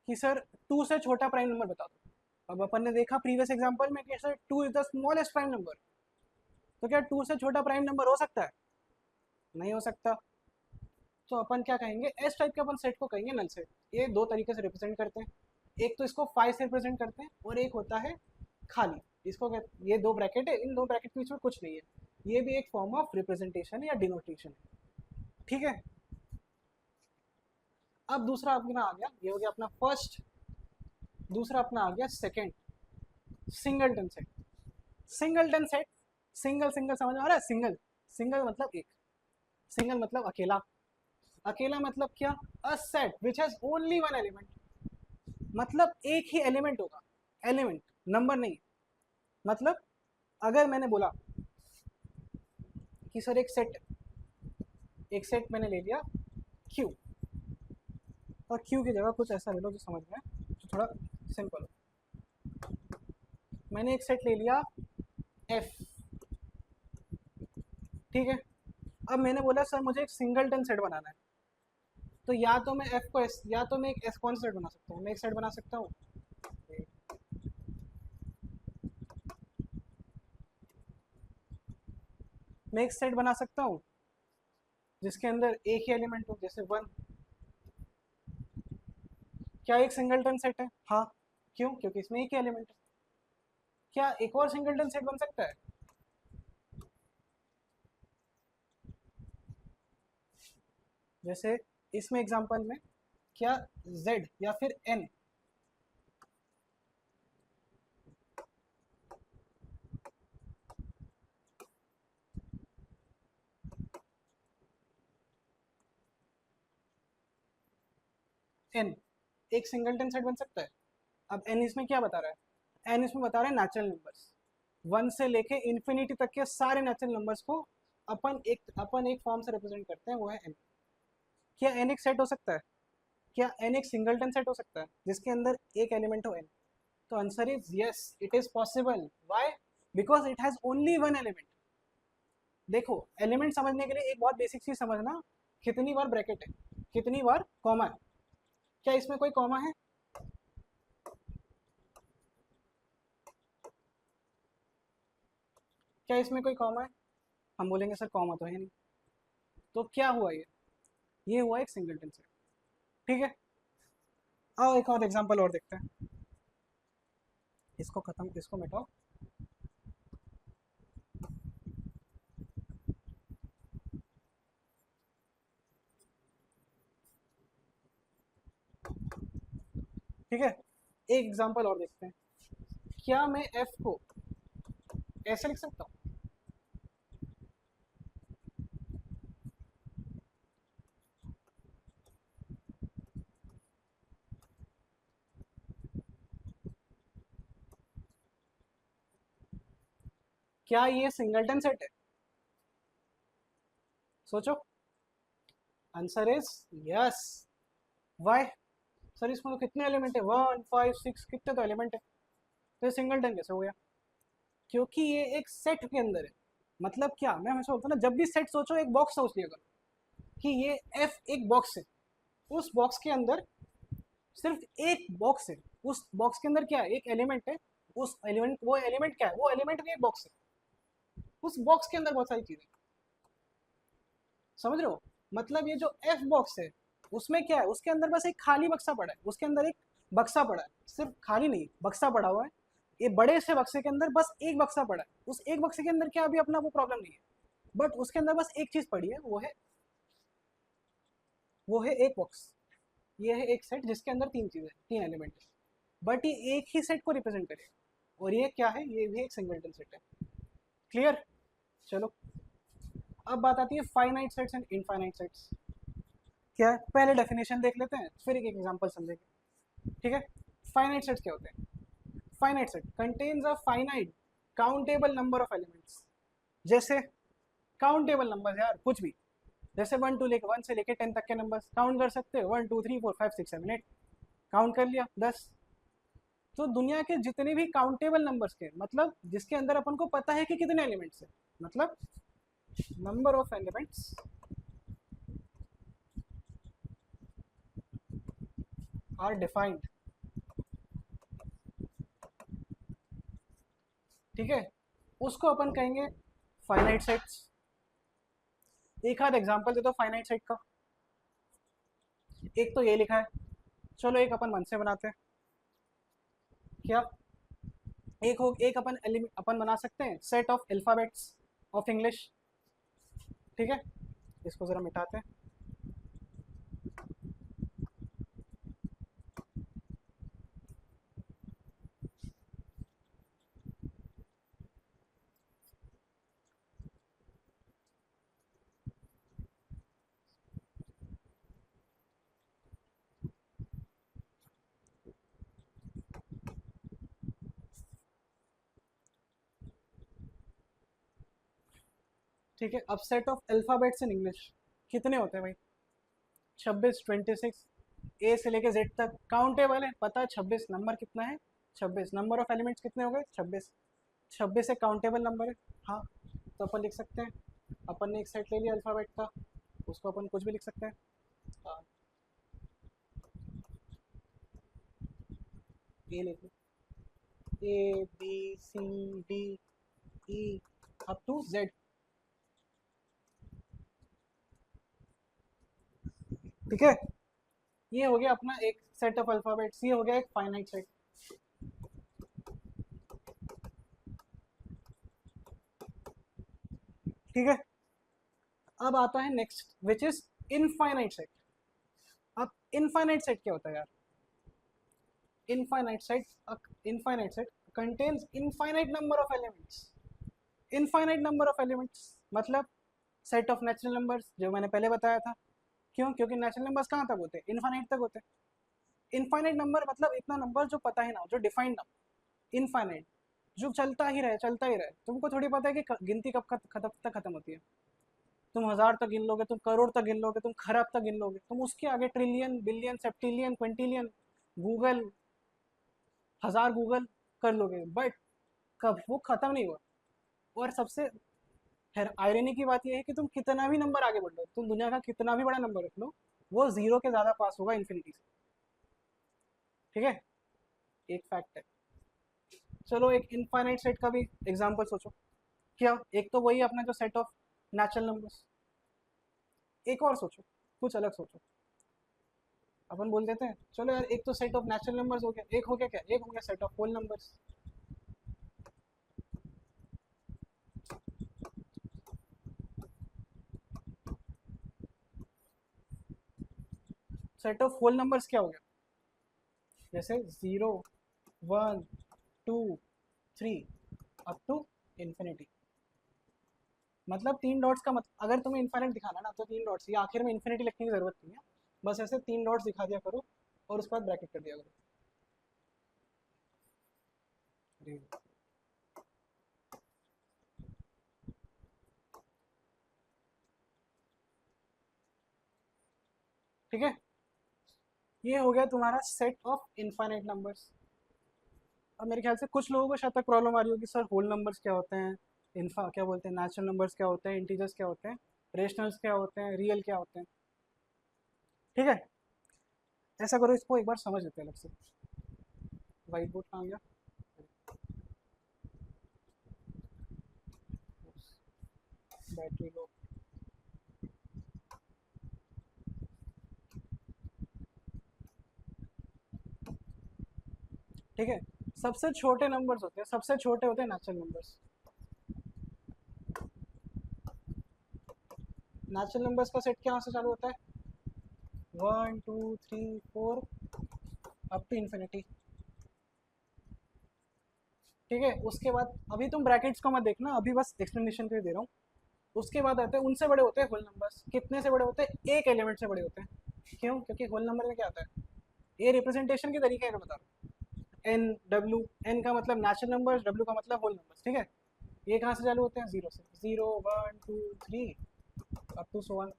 कि सर 2 से छोटा प्राइम नंबर बता दो। अब अपन ने देखा प्रीवियस एग्जांपल में कि sir 2 is the smallest prime number, तो क्या 2 से छोटा प्राइम नंबर हो सकता है? नहीं हो सकता। तो अपन क्या कहेंगे, एस टाइप के अपन सेट को कहेंगे नल सेट। ये दो तरीके से रिप्रेजेंट करते हैं, एक तो इसको फाइव से रिप्रेजेंट करते हैं और एक होता है खाली, इसको ये दो ब्रैकेट है, इन दो ब्रैकेट के बीच में कुछ नहीं है, ये भी एक फॉर्म ऑफ रिप्रेजेंटेशन या डिनोटेशन है। ठीक है, अब दूसरा अपना आ गया, ये हो गया अपना फर्स्ट। दूसरा अपना आ गया second, singleton set. Singleton set, single single समझ में आ रहा है? सिंगल, सिंगल मतलब एक, सिंगल मतलब अकेला, अकेला मतलब क्या, अ set which has only one element, मतलब एक ही एलिमेंट होगा, एलिमेंट नंबर नहीं। मतलब अगर मैंने बोला कि सर एक सेट मैंने ले लिया क्यू, और क्यू की जगह कुछ ऐसा ले लो जो समझ में जो थोड़ा सिंपल हो। मैंने एक सेट ले लिया एफ, ठीक है, अब मैंने बोला सर मुझे एक सिंगलटन सेट बनाना है, तो या तो मैं एफ को एस, या तो मैं एक एस कौन सेट बना सकता हूँ, मैं एक सेट बना सकता हूँ, मैं एक सेट बना सकता हूँ जिसके अंदर एक ही एलिमेंट हो, जैसे 1। क्या एक सिंगलटन सेट है? हाँ, क्यों? क्योंकि इसमें एक ही एलिमेंट है। क्या एक और सिंगलटन सेट बन सकता है? जैसे इसमें एग्जांपल में क्या z या फिर n n एक सिंगलटन सेट बन सकता है? अब n इसमें क्या बता रहा है? n इसमें बता रहा है नेचुरल नंबर्स, 1 से लेके इन्फिनिटी तक के सारे नेचुरल नंबर्स को अपन एक फॉर्म से रिप्रेजेंट करते हैं, वो है n। क्या n एक सेट हो सकता है? क्या n एक सिंगलटन सेट हो सकता है जिसके अंदर एक एलिमेंट हो n? तो answer is yes, it is possible. Why? Because it has only one element. देखो, एलिमेंट समझने के लिए एक बहुत बेसिक चीज समझना, कितनी बार ब्रैकेट है, कितनी बार कॉमा है। क्या इसमें कोई कॉमा है? क्या इसमें कोई कॉमा है? हम बोलेंगे सर कॉमा तो है नहीं। तो क्या हुआ ये हुआ एक सिंगलटन सेट। ठीक है, आओ एक और एग्जांपल और देखते हैं। इसको खत्म, इसको मिटाओ। ठीक है, एक एग्जांपल और देखते हैं। क्या मैं f को ऐसे लिख सकता हूँ? क्या ये सिंगलटन सेट है? सोचो। Answer is yes. Why? Sir इसमें तो कितने एलिमेंट है, 1 5 6, कितने तो एलिमेंट है, तो ये सिंगलटन कैसे हो गया? क्योंकि ये एक सेट के अंदर है। मतलब क्या, मैं हमेशा बोलता हूँ ना, जब भी सेट सोचो एक बॉक्स सोच लिया करो कि ये एफ एक बॉक्स है, उस बॉक्स के अंदर सिर्फ एक बॉक्स है, उस बॉक्स के अंदर क्या है, एक एलिमेंट है। उस एलिमेंट, वो एलिमेंट क्या है, वो एलिमेंट भी एक बॉक्स है, उस बॉक्स के अंदर बहुत सारी चीजें। समझ रहे हो? मतलब ये जो एफ बॉक्स है, उसमें क्या है, उसके अंदर बस एक खाली बक्सा पड़ा है, उसके अंदर एक बक्सा पड़ा है, सिर्फ खाली नहीं, बक्सा पड़ा हुआ है। ये बड़े से बक्से के अंदर बस एक बक्सा पड़ा है, उस एक बक्से के अंदर क्या अभी अपना वो प्रॉब्लम नहीं है, बट उसके अंदर बस एक चीज पड़ी है, वो है एक बॉक्स। ये है एक सेट जिसके अंदर तीन चीजें, तीन एलिमेंट है, बट ये एक ही सेट को रिप्रेजेंट करे। और ये क्या है, ये भी एक सिंगलटन सेट है। क्लियर? चलो, अब बात आती है finite sets and infinite sets. क्या है, पहले डेफिनेशन देख लेते हैं, फिर एक एग्जांपल समझेंगे। ठीक है, फाइनाइट सेट्स क्या होते हैं? Finite set contains a finite countable number of elements. जैसे काउंटेबल नंबर यार, कुछ भी, जैसे 1 से लेके 10 तक के नंबर काउंट कर सकते हो, 1 2 3 4 5 6 7 8, काउंट कर लिया 10। तो दुनिया के जितने भी काउंटेबल नंबर्स के, मतलब जिसके अंदर अपन को पता है कि कितने एलिमेंट्स है, मतलब number of elements are defined. ठीक है, उसको अपन कहेंगे फाइनाइट सेट्स। एक आध एग्जांपल दे दो फाइनाइट सेट का। एक तो ये लिखा है, चलो एक अपन मन से बनाते हैं। क्या एक अपन बना सकते हैं set of alphabets of English. ठीक है, इसको जरा मिटाते हैं। ठीक है, अब set of alphabets in English कितने होते हैं भाई? 26, 26, ए से लेके जेड तक काउंटेबल है, पता है 26 नंबर कितना है, 26 नंबर ऑफ एलिमेंट्स कितने हो गए, 26। 26 एक काउंटेबल नंबर है। हाँ, तो अपन लिख सकते हैं, अपन ने एक सेट ले लिया अल्फाबेट का, उसको अपन कुछ भी लिख सकते हैं। हाँ, ये लिख लो, A B C D E up to Z. ठीक है, ये हो गया अपना एक सेट ऑफ अल्फाबेट्स, ये हो गया एक फाइनाइट सेट। ठीक है, अब आता है next which is infinite set. अब इनफाइनाइट सेट क्या होता है यार? Infinite set contains infinite number of elements. Infinite number of elements मतलब सेट ऑफ नेचुरल नंबर्स, जो मैंने पहले बताया था। क्यों? क्योंकि नेचुरल नंबर्स कहाँ तक होते हैं? इनफाइनाइट तक होते हैं। इनफाइनाइट नंबर मतलब इतना नंबर जो पता ही ना हो, जो डिफाइंड ना हो। इनफाइनाइट जो चलता ही रहे, चलता ही रहे। तुमको थोड़ी पता है कि गिनती कब खत्म तक खत्म होती है। तुम 1000 तक गिन लोगे, तुम करोड़ तक गिन लोगे, तुम खरब तक गिन लोगे, तुम उसके आगे trillion, billion, सेप्टिलियन, Quintillion, Google, 1000 Google कर लोगे, बट कब वो खत्म नहीं हुआ। और सबसे खैर आयरनी की बात यह है कि तुम कितना भी नंबर आगे बढ़ लो, तुम दुनिया का कितना भी बड़ा नंबर रख लो, वो जीरो के ज्यादा पास होगा इन्फिनिटी से। ठीक है, एक फैक्ट है। चलो एक इनफाइनाइट सेट का भी एग्जांपल सोचो। क्या? एक तो वही अपना जो सेट ऑफ नेचुरल नंबर्स। एक और सोचो, कुछ अलग सोचो। अपन बोल देते हैं चलो यार, एक तो सेट ऑफ नेचुरल नंबर्स हो गया, एक हो गया क्या? एक हो गया set of whole numbers. Set of whole numbers क्या हो गया? जैसे 0, 1, 2, 3 अप टू इन्फिनिटी। मतलब 3 डॉट्स का अगर तुम्हें इन्फिनिट दिखाना ना, तो 3 डॉट्स, ये आखिर में इन्फिनिटी लिखने की जरूरत नहीं है। बस ऐसे 3 डॉट्स दिखा दिया करो और उसके बाद ब्रैकेट कर दिया करो। ठीक है, ये हो गया तुम्हारा सेट ऑफ इनफाइनाइट नंबर्स। अब मेरे ख्याल से कुछ लोगों को शायद तक प्रॉब्लम आ रही होगी, सर होल नंबर्स क्या होते हैं, इनफा क्या बोलते हैं, नेचुरल नंबर्स क्या होते हैं, इंटीजर्स क्या होते हैं, रेशनल्स क्या होते हैं, रियल क्या होते हैं। ठीक है, ऐसा करो, इसको एक बार समझ लेते हैं अलग से। व्हाइट बोर्ड कहाँ गया? Battery low. ठीक है, सबसे छोटे नंबर्स होते हैं, सबसे छोटे होते हैं नेचुरल नंबर्स। नेचुरल नंबर्स का सेट कहाँ से चालू होता है? 1, 2, 3, 4 अप टू इन्फिनिटी। ठीक है, उसके बाद अभी तुम ब्रैकेट्स को मत देखना, अभी बस एक्सप्लेनेशन के लिए दे रहा हूँ। उसके बाद आते हैं, उनसे बड़े होते हैं होल नंबर्स। कितने से बड़े होते हैं? एक एलिमेंट से बड़े होते हैं। क्यों? क्योंकि होल नंबर में क्या आता है? ये रिप्रेजेंटेशन के तरीके का बता रहा हूँ। एन, डब्ल्यू, एन का मतलब नेचुरल नंबर्स, डब्ल्यू का मतलब होल नंबर्स। ठीक है, ये कहाँ से चालू होते हैं? 0 से। 0, 1, 2, 3 अप टू सो वन।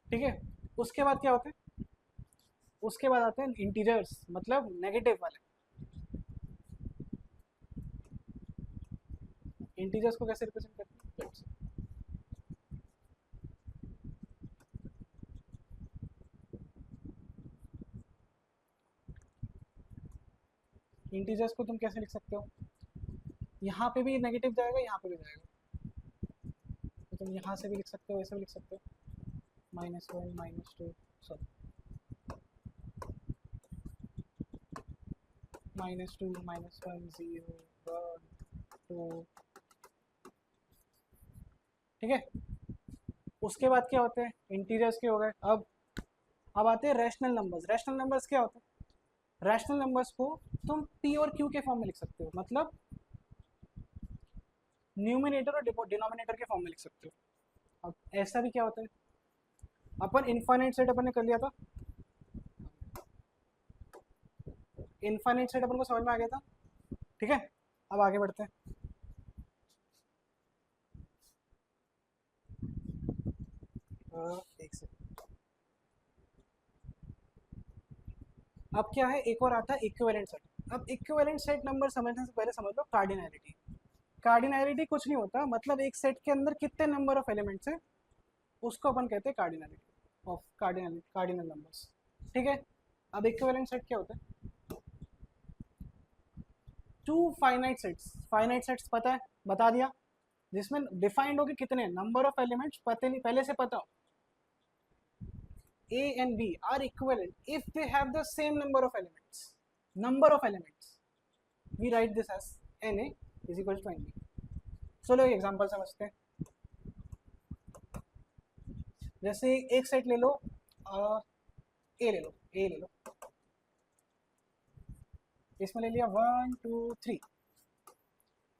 ठीक है, उसके बाद क्या होते हैं? उसके बाद आते हैं इंटीजर्स, मतलब नेगेटिव वाले। इंटीजर्स को कैसे रिप्रेजेंट करते हैं? इंटीजर्स को तुम कैसे लिख सकते हो? यहाँ पे भी नेगेटिव जाएगा, यहाँ पे भी जाएगा। तो तुम यहाँ से भी लिख सकते हो, ऐसे भी लिख सकते हो। -1, -2, सॉरी, -2, -1, 0, 1, 2। ठीक है, उसके बाद क्या होते हैं? इंटीजर्स के हो गए। अब आते हैं रैशनल नंबर्स। रैशनल नंबर्स क्या होते हैं? रैशनल नंबर्स को तुम पी और क्यू के फॉर्म में लिख सकते हो, मतलब न्यूमिनेटर और डिनोमिनेटर के फॉर्म में लिख सकते हो। अब ऐसा भी क्या होता है? अपन इनफाइनाइट सेट अपन ने कर लिया था, इनफाइनाइट सेट अपन को समझ में आ गया था। ठीक है, अब आगे बढ़ते हैं। एक सेकंड। अब क्या है? एक और आता है इक्विवेलेंट सेट। अब इक्विवेलेंट सेट नंबर समझने से पहले समझ लो कार्डिनैलिटी। कार्डिनैलिटी कुछ नहीं होता, मतलब एक सेट के अंदर कितने नंबर ऑफ एलिमेंट्स हैं, उसको अपन कहते हैं कार्डिनैलिटी ऑफ कार्डिनल नंबर्स। ठीक है, अब इक्विवेलेंट सेट क्या होता है? Two finite sets. Finite sets पता है, बता दिया, जिसमें डिफाइंड हो कि कितने नंबर ऑफ एलिमेंट्स पता नहीं, पहले से पता हो। A and B are equivalent if they have the same number of elements. Number of elements. We write this as Na is equal to NB. चलो एक एग्जांपल समझते हैं। जैसे एक सेट ले लो, ए ले लो, ए ले लो, इसमें ले लिया 1 2 3,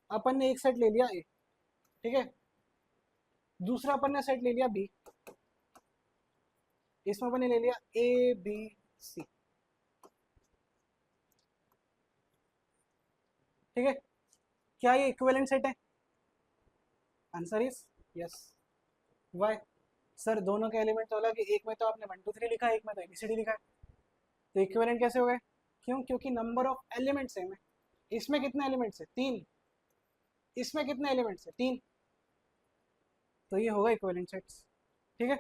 अपन ने एक सेट ले लिया ए, ठीक है। दूसरा अपन ने सेट ले लिया बी, इसमें अपन ने ले लिया ए बी सी, ठीक है। क्या ये इक्विवेलेंट सेट है? Answer is yes. Why? Sir दोनों के एलिमेंट तो अलग है, एक में तो आपने 1 2 3 लिखा है, एक में तो एबीसीडी लिखा है, तो इक्विवेलेंट कैसे हो गए? क्यों? क्योंकि नंबर ऑफ एलिमेंट सेम है। इसमें कितने एलिमेंट्स है? 3। इसमें कितने एलिमेंट्स है? 3। तो ये होगा इक्विवेलेंट सेट्स, ठीक है।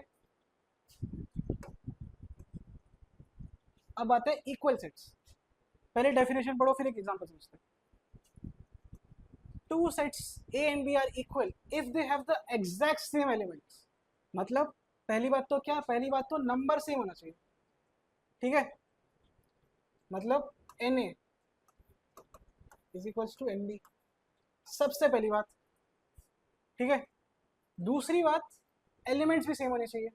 अब आते हैं इक्वल सेट्स। पहले डेफिनेशन पढ़ो, फिर एक एग्जांपल समझते हैं। Two sets A and B are equal if they have the exact same elements. मतलब पहली बात तो क्या? पहली बात तो नंबर सेम होना चाहिए, ठीक है। मतलब n A is equals to n B, सबसे पहली बात, ठीक है। दूसरी बात, एलिमेंट्स भी सेम होने चाहिए।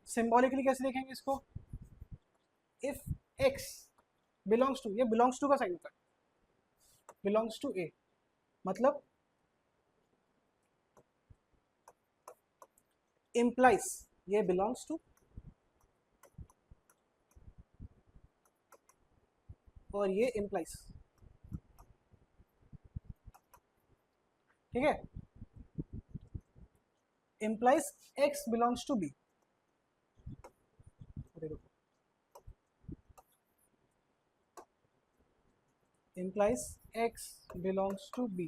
सिंबॉलिकली कैसे देखेंगे इसको? इफ एक्स बिलोंग्स टू, ये बिलोंग्स टू का साइन होता है, बिलोंग्स टू ए, मतलब implies ये belongs to और ये implies, ठीक है। implies x belongs to b, implies x belongs to b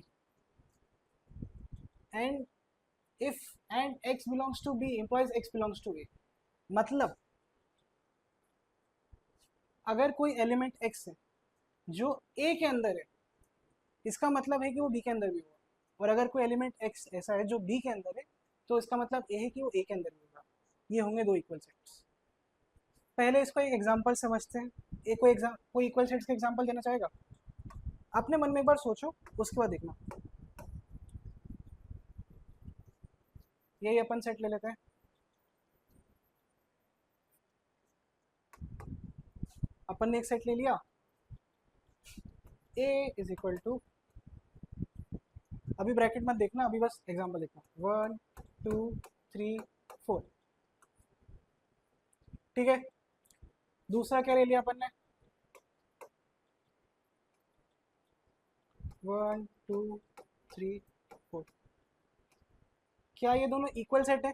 and if and x belongs to b implies x belongs to a। मतलब अगर कोई एलिमेंट x है जो a के अंदर है, इसका मतलब है कि वो b के अंदर भी होगा, और अगर कोई एलिमेंट x ऐसा है जो b के अंदर है, तो इसका मतलब a है कि वो a के अंदर भी होगा। ये होंगे दो इक्वल सेट्स। पहले इसको एक एग्जांपल समझते हैं। एक कोई इक्वल सेट्स का एग्जांपल देना चाहेगा? अपने मन में एक बार सोचो, उसके बाद देखना। यही अपन सेट ले लेते हैं। अपन ने एक सेट ले लिया, a इज इक्वल टू, अभी ब्रैकेट मत देखना, अभी बस एग्जांपल देखना, 1 2 3 4, ठीक है। दूसरा क्या ले लिया अपन ने? 1 2 3 4। क्या ये दोनों इक्वल सेट है?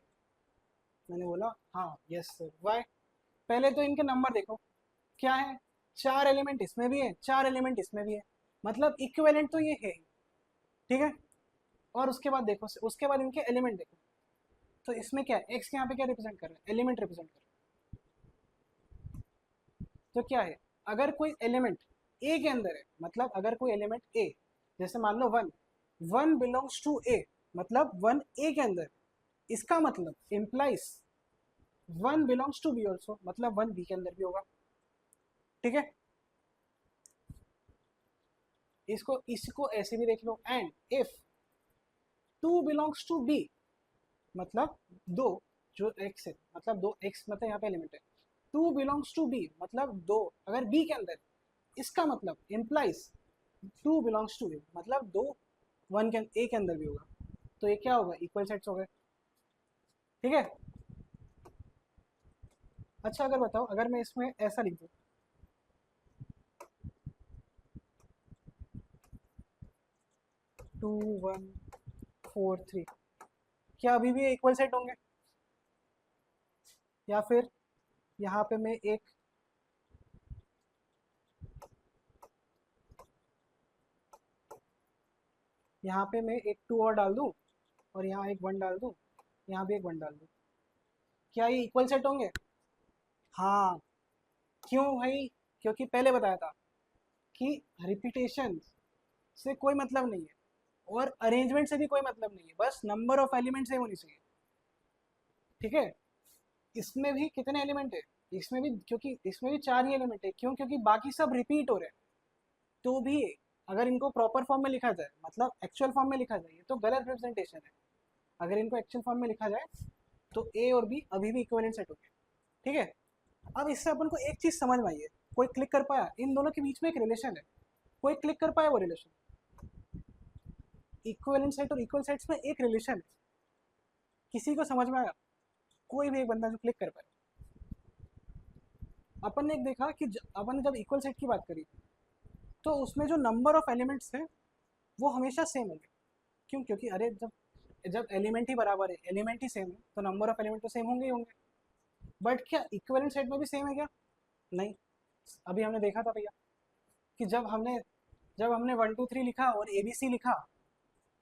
मैंने बोला हाँ, यस सर। वाई? पहले तो इनके नंबर देखो, क्या है? 4 एलिमेंट इसमें भी है, 4 एलिमेंट इसमें भी है, मतलब इक्विवेलेंट तो ये है, ठीक है। और उसके बाद देखो, उसके बाद इनके एलिमेंट देखो, तो इसमें क्या है? एक्स के यहाँ पे क्या रिप्रेजेंट कर रहा है? एलिमेंट रिप्रेजेंट कर रहा है। तो क्या है? अगर कोई एलिमेंट ए के अंदर है, मतलब अगर कोई एलिमेंट ए, जैसे मान लो 1, 1 बिलोंग्स टू ए, मतलब 1 ए के अंदर, इसका मतलब implies 1 belongs to B also, मतलब 1 बी के अंदर भी होगा, ठीक है। इसको ऐसे भी देख लो, and if 2 belongs to B, मतलब 2, जो एक्स है, मतलब 2 एक्स, मतलब यहाँ पे एलिमेंट है, 2 बिलोंग्स टू बी, मतलब 2 अगर बी के अंदर, इसका मतलब इम्प्लाइज 2 बिलोंग्स टू ए, मतलब 2 1 के ए के अंदर भी होगा। तो ये क्या होगा? इक्वल सेट्स हो गए, ठीक है। अच्छा अगर बताओ, अगर मैं इसमें ऐसा लिख दूँ, 2 1 4 3, क्या अभी भी इक्वल सेट होंगे? या फिर यहाँ पे मैं एक यहाँ पे मैं एक 2 और डाल दूँ, और यहाँ एक 1 डाल दूँ, यहाँ भी एक 1 डाल दूँ, क्या ये इक्वल सेट होंगे? हाँ। क्यों भाई? क्योंकि पहले बताया था कि रिपीटेशन से कोई मतलब नहीं है, और अरेंजमेंट से भी कोई मतलब नहीं है, बस नंबर ऑफ एलिमेंट सेम होनी चाहिए, ठीक है। इसमें भी कितने एलिमेंट है? इसमें भी, क्योंकि इसमें भी 4 ही एलिमेंट है। क्यों? क्योंकि बाकी सब रिपीट हो रहे हैं। तो भी अगर इनको प्रॉपर फॉर्म में लिखा जाए, मतलब एक्चुअल फॉर्म में लिखा जाए, तो गलत रिप्रेजेंटेशन है। अगर इनको एक्चुअल फॉर्म में लिखा जाए तो ए और बी अभी भी इक्विवेलेंट सेट हो गए, ठीक है। अब इससे अपन को एक चीज़ समझ में आई है, कोई क्लिक कर पाया इन दोनों के बीच में एक रिलेशन है, कोई क्लिक कर पाया वो रिलेशन, इक्विवेलेंट सेट और इक्वल सेट्स में एक रिलेशन है, किसी को समझ में आया? कोई भी एक बंदा जो क्लिक कर पाए। अपन ने एक देखा कि अपन ने जब इक्वल सेट की बात करी तो उसमें जो नंबर ऑफ एलिमेंट्स थे वो हमेशा सेम होंगे। क्यों? क्योंकि अरे जब जब एलिमेंट ही बराबर है, एलिमेंट ही सेम है, तो नंबर ऑफ एलिमेंट तो सेम होंगे ही होंगे। बट क्या इक्विवेलेंट सेट में भी सेम है क्या? नहीं। अभी हमने देखा था भैया कि जब हमने 1 2 3 लिखा और ए बी सी लिखा,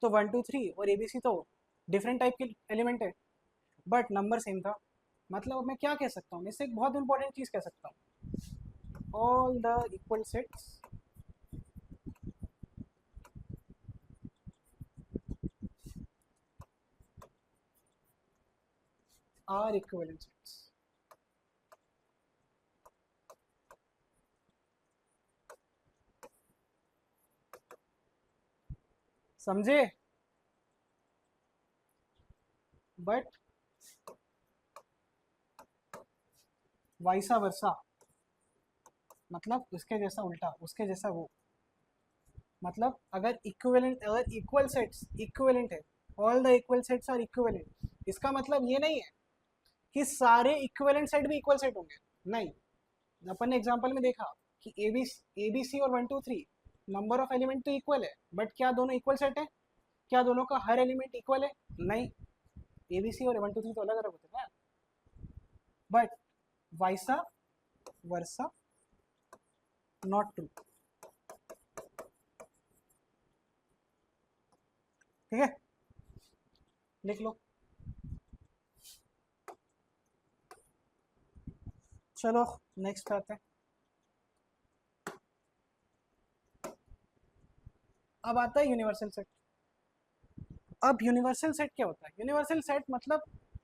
तो 1 2 3 और ए बी सी तो डिफरेंट टाइप के एलिमेंट है, बट नंबर सेम था। मतलब मैं क्या कह सकता हूँ, इससे एक बहुत इंपॉर्टेंट चीज़ कह सकता हूँ, all the equal sets are equivalent sets. समझे? बट वाइसा वर्सा, मतलब उसके जैसा उल्टा, उसके जैसा वो। मतलब अगर इक्वल सेट्स इक्विवेलेंट है, all the equal sets are equivalent, इसका मतलब ये नहीं है कि सारे इक्विवेलेंट सेट भी इक्वल सेट होंगे, नहीं। अपन ने एग्जांपल में देखा कि ए बी सी और 1 2 3 नंबर ऑफ एलिमेंट तो इक्वल है, बट क्या दोनों इक्वल सेट है? क्या दोनों का हर एलिमेंट इक्वल है? नहीं। ए बी सी और 1 2 3 तो अलग अलग होते हैं ना। But vice versa not true, ठीक है, लिख लो। चलो नेक्स्ट पे आते हैं। अब आता है यूनिवर्सल सेट। अब यूनिवर्सल सेट क्या होता है? यूनिवर्सल सेट मतलब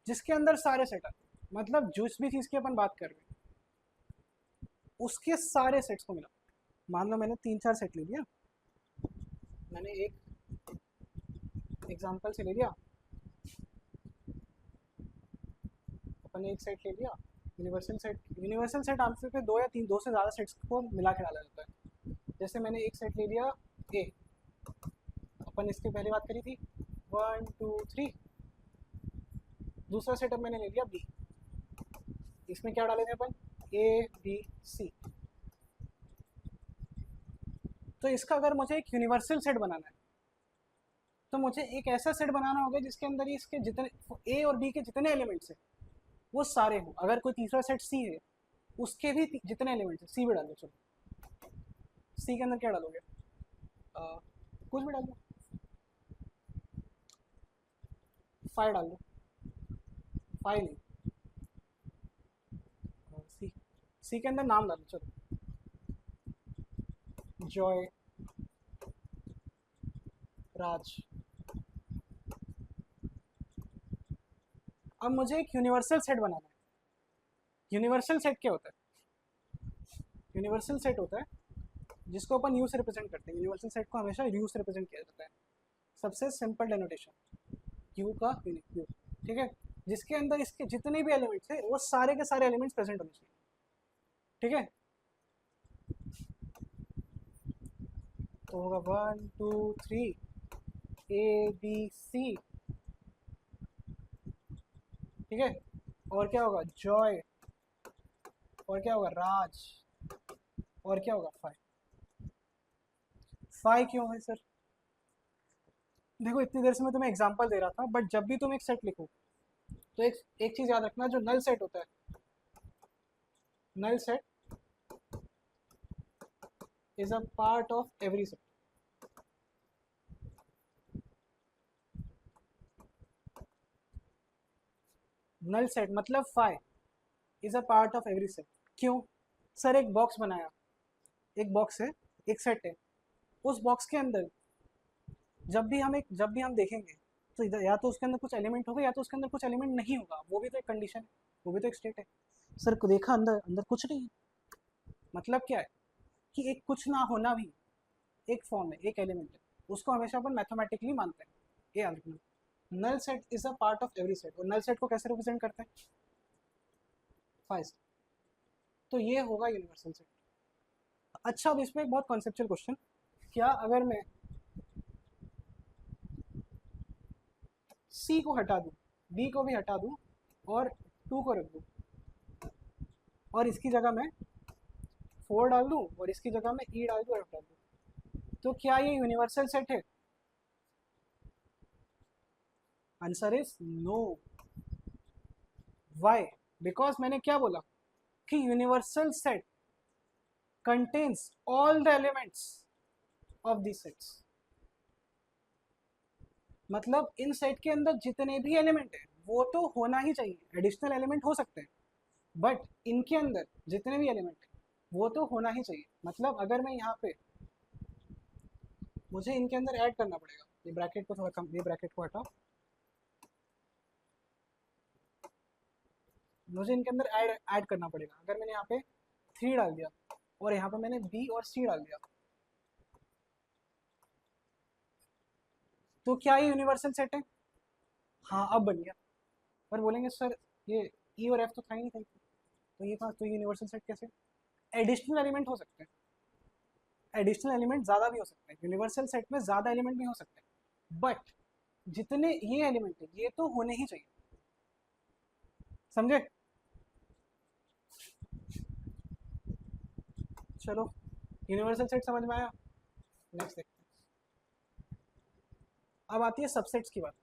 जिसके अंदर सारे सेट आते हैं, मतलब जिस भी चीज़ की अपन बात कर रहे हैं उसके सारे सेट्स को मिला। मान लो मैंने 3 4 सेट ले लिया, मैंने एक एग्जांपल से ले लिया, अपन ने एक सेट ले लिया यूनिवर्सल सेट। यूनिवर्सल सेट आमतौर पे दो से ज़्यादा सेट्स को मिला के डाला जाता है। जैसे मैंने एक सेट ले लिया ए, अपन इसकी पहले बात करी थी 1 2 3। दूसरा सेटअप मैंने ले लिया बी, इसमें क्या डाले थे अपन? ए बी सी। तो इसका अगर मुझे एक यूनिवर्सल सेट बनाना है तो मुझे एक ऐसा सेट बनाना होगा जिसके अंदर इसके जितने ए और बी के जितने एलिमेंट्स हैं वो सारे हों। अगर कोई तीसरा सेट सी है उसके भी जितने एलिमेंट्स हैं, सी भी डाल दो। चलो सी के अंदर क्या डालोगे? कुछ भी डाल दो, 5 डाल दो, 5 नहीं, सी। सी के अंदर नाम डालो, चलो जॉय, राज। अब मुझे एक यूनिवर्सल सेट बनाना है। यूनिवर्सल सेट क्या होता है? यूनिवर्सल सेट होता है जिसको अपन यू से रिप्रेजेंट करते हैं। यूनिवर्सल सेट को हमेशा यू से रिप्रेजेंट किया जाता है, सबसे सिंपल डेनोटेशन यू का यूनिट यू, ठीक है। जिसके अंदर इसके जितने भी एलिमेंट्स है वो सारे के सारे एलिमेंट्स प्रेजेंट होने चाहिए, ठीक है। तो होगा 1 2 3 ए बी सी, ठीक है। और क्या होगा? जॉय। और क्या होगा? राज। और क्या होगा? 5। 5 क्यों है सर? देखो इतनी देर से मैं तुम्हें एग्जांपल दे रहा था, बट जब भी तुम एक सेट लिखो तो एक चीज याद रखना, जो नल सेट होता है, null set is a part of every set. Null set मतलब 5 is a part of every set. क्यों? सर एक बॉक्स बनाया, एक बॉक्स है, एक सेट है, उस बॉक्स के अंदर जब भी हम देखेंगे तो इधर या तो उसके अंदर कुछ एलिमेंट होगा या तो उसके अंदर कुछ एलिमेंट नहीं होगा, वो भी तो एक कंडीशन है, वो भी तो एक स्टेट है। सर को देखा अंदर अंदर कुछ नहीं है, मतलब क्या है कि एक कुछ ना होना भी एक फॉर्म है, एक एलिमेंट है, उसको हमेशा अपन मैथमेटिकली मानते हैं, ये argument. Null set is a part of every set, और नल सेट को कैसे रिप्रेजेंट करते हैं? 5। तो ये होगा यूनिवर्सल सेट। अच्छा, अब इसमें एक बहुत कॉन्सेप्चुअल क्वेश्चन, क्या अगर मैं सी को हटा दूं, बी को भी हटा दूं और 2 को रख दूं, और इसकी जगह मैं 4 डाल दूं और इसकी जगह मैं ई डाल दूं, एफ डाल दूं, तो क्या ये यूनिवर्सल सेट है? Answer is no. Why? Because मैंने क्या बोला कि universal set contains all the elements of this sets. मतलब इन सेट के अंदर जितने भी एलिमेंट है वो तो होना ही चाहिए, एडिशनल एलिमेंट हो सकते हैं, बट इनके अंदर जितने भी एलिमेंट है वो तो होना ही चाहिए। मतलब अगर मैं यहाँ पे, मुझे इनके अंदर ऐड करना पड़ेगा, ये ब्रैकेट को थोड़ा कम, ये ब्रैकेट को हटाओ, मुझे इनके अंदर ऐड करना पड़ेगा। अगर मैंने यहाँ पे 3 डाल दिया और यहाँ पे मैंने बी और सी डाल दिया, तो क्या ये यूनिवर्सल सेट है? हाँ, अब बन गया। पर बोलेंगे सर ये ई और एफ तो था ही नहीं कहीं, तो ये कहाँ, तो यूनिवर्सल सेट कैसे? एडिशनल एलिमेंट हो सकते हैं, एडिशनल एलिमेंट ज़्यादा भी हो सकते हैं, यूनिवर्सल सेट में ज़्यादा एलिमेंट भी हो सकते हैं, बट जितने ये एलिमेंट है ये तो होने ही चाहिए। समझे? चलो, यूनिवर्सल सेट समझ में आया। नेक्स्ट देखते हैं। अब आती है सबसेट्स की बात।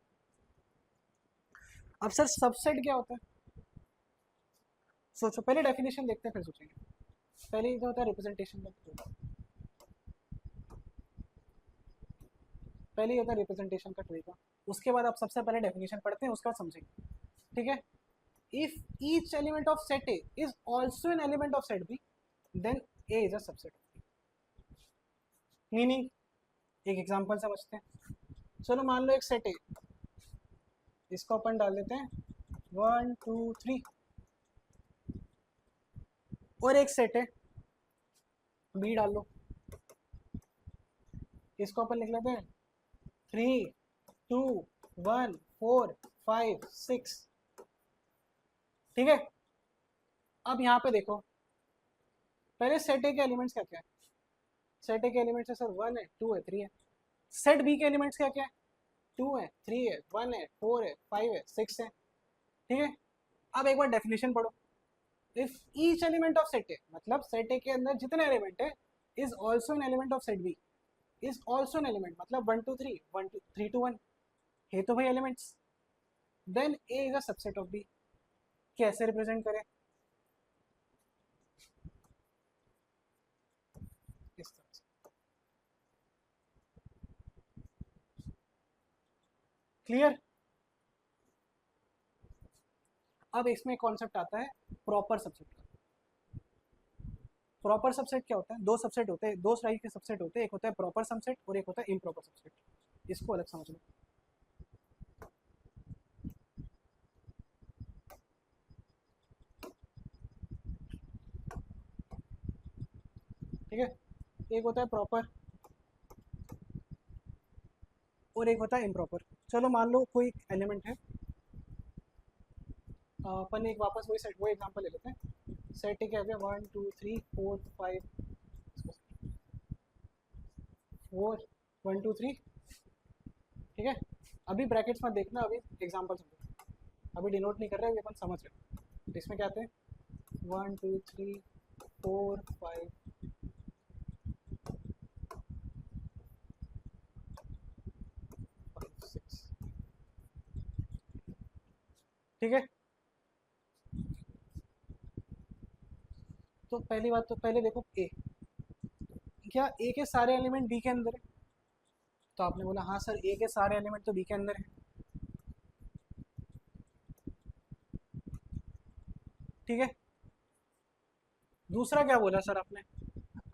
अब सर सबसेट क्या होता है? सोचो, पहले डेफिनेशन देखते हैं फिर सोचेंगे। पहले क्या होता है? रिप्रेजेंटेशन का, पहले होता है रिप्रेजेंटेशन का तरीका, उसके बाद आप सबसे पहले डेफिनेशन पढ़ते हैं, उसके बाद समझेंगे। ठीक है? If each element of set A is also an element of set B, then A is a subset of B. Meaning, एक एग्जांपल समझते हैं। चलो मान लो एक सेट ए, इसको अपन डाल देते हैं 1 2 3, और एक सेट है बी, डाल लो, इसको अपन लिख लेते हैं 3 2 1 4 5 6। ठीक है? अब यहाँ पे देखो, पहले सेट ए के एलिमेंट्स क्या क्या है? सेट ए के एलिमेंट्स है सर 1 है 2 है 3 है। सेट बी के एलिमेंट्स क्या क्या है? 2 है 3 है 1 है 4 है 5 है 6 है। ठीक है? अब एक बार डेफिनेशन पढ़ो। If each element of set A, मतलब सेट ए के अंदर जितने एलिमेंट है, is also an element of set B, is also an element, मतलब 1 2 3 1 2 3 2 1 है तो भाई elements, then A is a subset of B. कैसे रिप्रेजेंट करें? इस तरह से। क्लियर? अब इसमें कॉन्सेप्ट आता है प्रॉपर सबसेट का। प्रॉपर सबसेट क्या होता है? दो सबसेट होते हैं, दो टाइप के सबसेट होते हैं, एक होता है प्रॉपर सबसेट और एक होता है इम्प्रॉपर सबसेट। इसको अलग समझ लो। ठीक है? एक होता है प्रॉपर और एक होता है इम्प्रॉपर। चलो मान लो कोई एलिमेंट है, अपन एक वापस वही सेट, वो एग्जांपल ले लेते हैं। सेट क्या है? 1 2 3 4 5 4 1 2 3। ठीक है? अभी ब्रैकेट्स में देखना, अभी एग्जांपल समझो, अभी डिनोट नहीं कर रहे, अभी अपन समझ रहे हैं। इसमें क्या आते हैं? 1 2 3 4 5 6। ठीक है? तो पहली बात तो पहले देखो ए, क्या ए के सारे एलिमेंट बी के अंदर है? तो आपने बोला हाँ सर ए के सारे एलिमेंट तो बी के अंदर है। ठीक है? दूसरा क्या बोला सर आपने?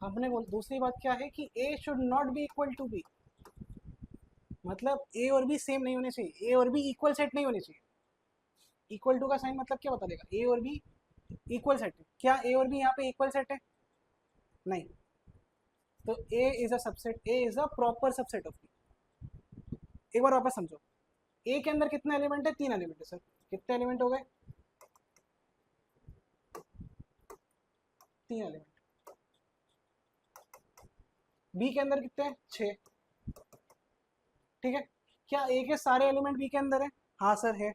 आपने बोल, दूसरी बात क्या है कि A should not be equal to B, मतलब ए और बी सेम नहीं होने चाहिए, ए और बी इक्वल सेट नहीं होने चाहिए। इक्वल टू का साइन मतलब क्या बता देगा? ए और बी इक्वल सेट है। क्या ए और बी यहाँ पे इक्वल सेट है? नहीं। तो A is a subset, A is a proper subset of B. एक बार वापस समझो, ए के अंदर कितने एलिमेंट है? 3 एलिमेंट है सर। कितने एलिमेंट हो गए? 3 एलिमेंट। बी के अंदर कितने हैं? 6। ठीक है, क्या ए के सारे एलिमेंट बी के अंदर है? हाँ सर है।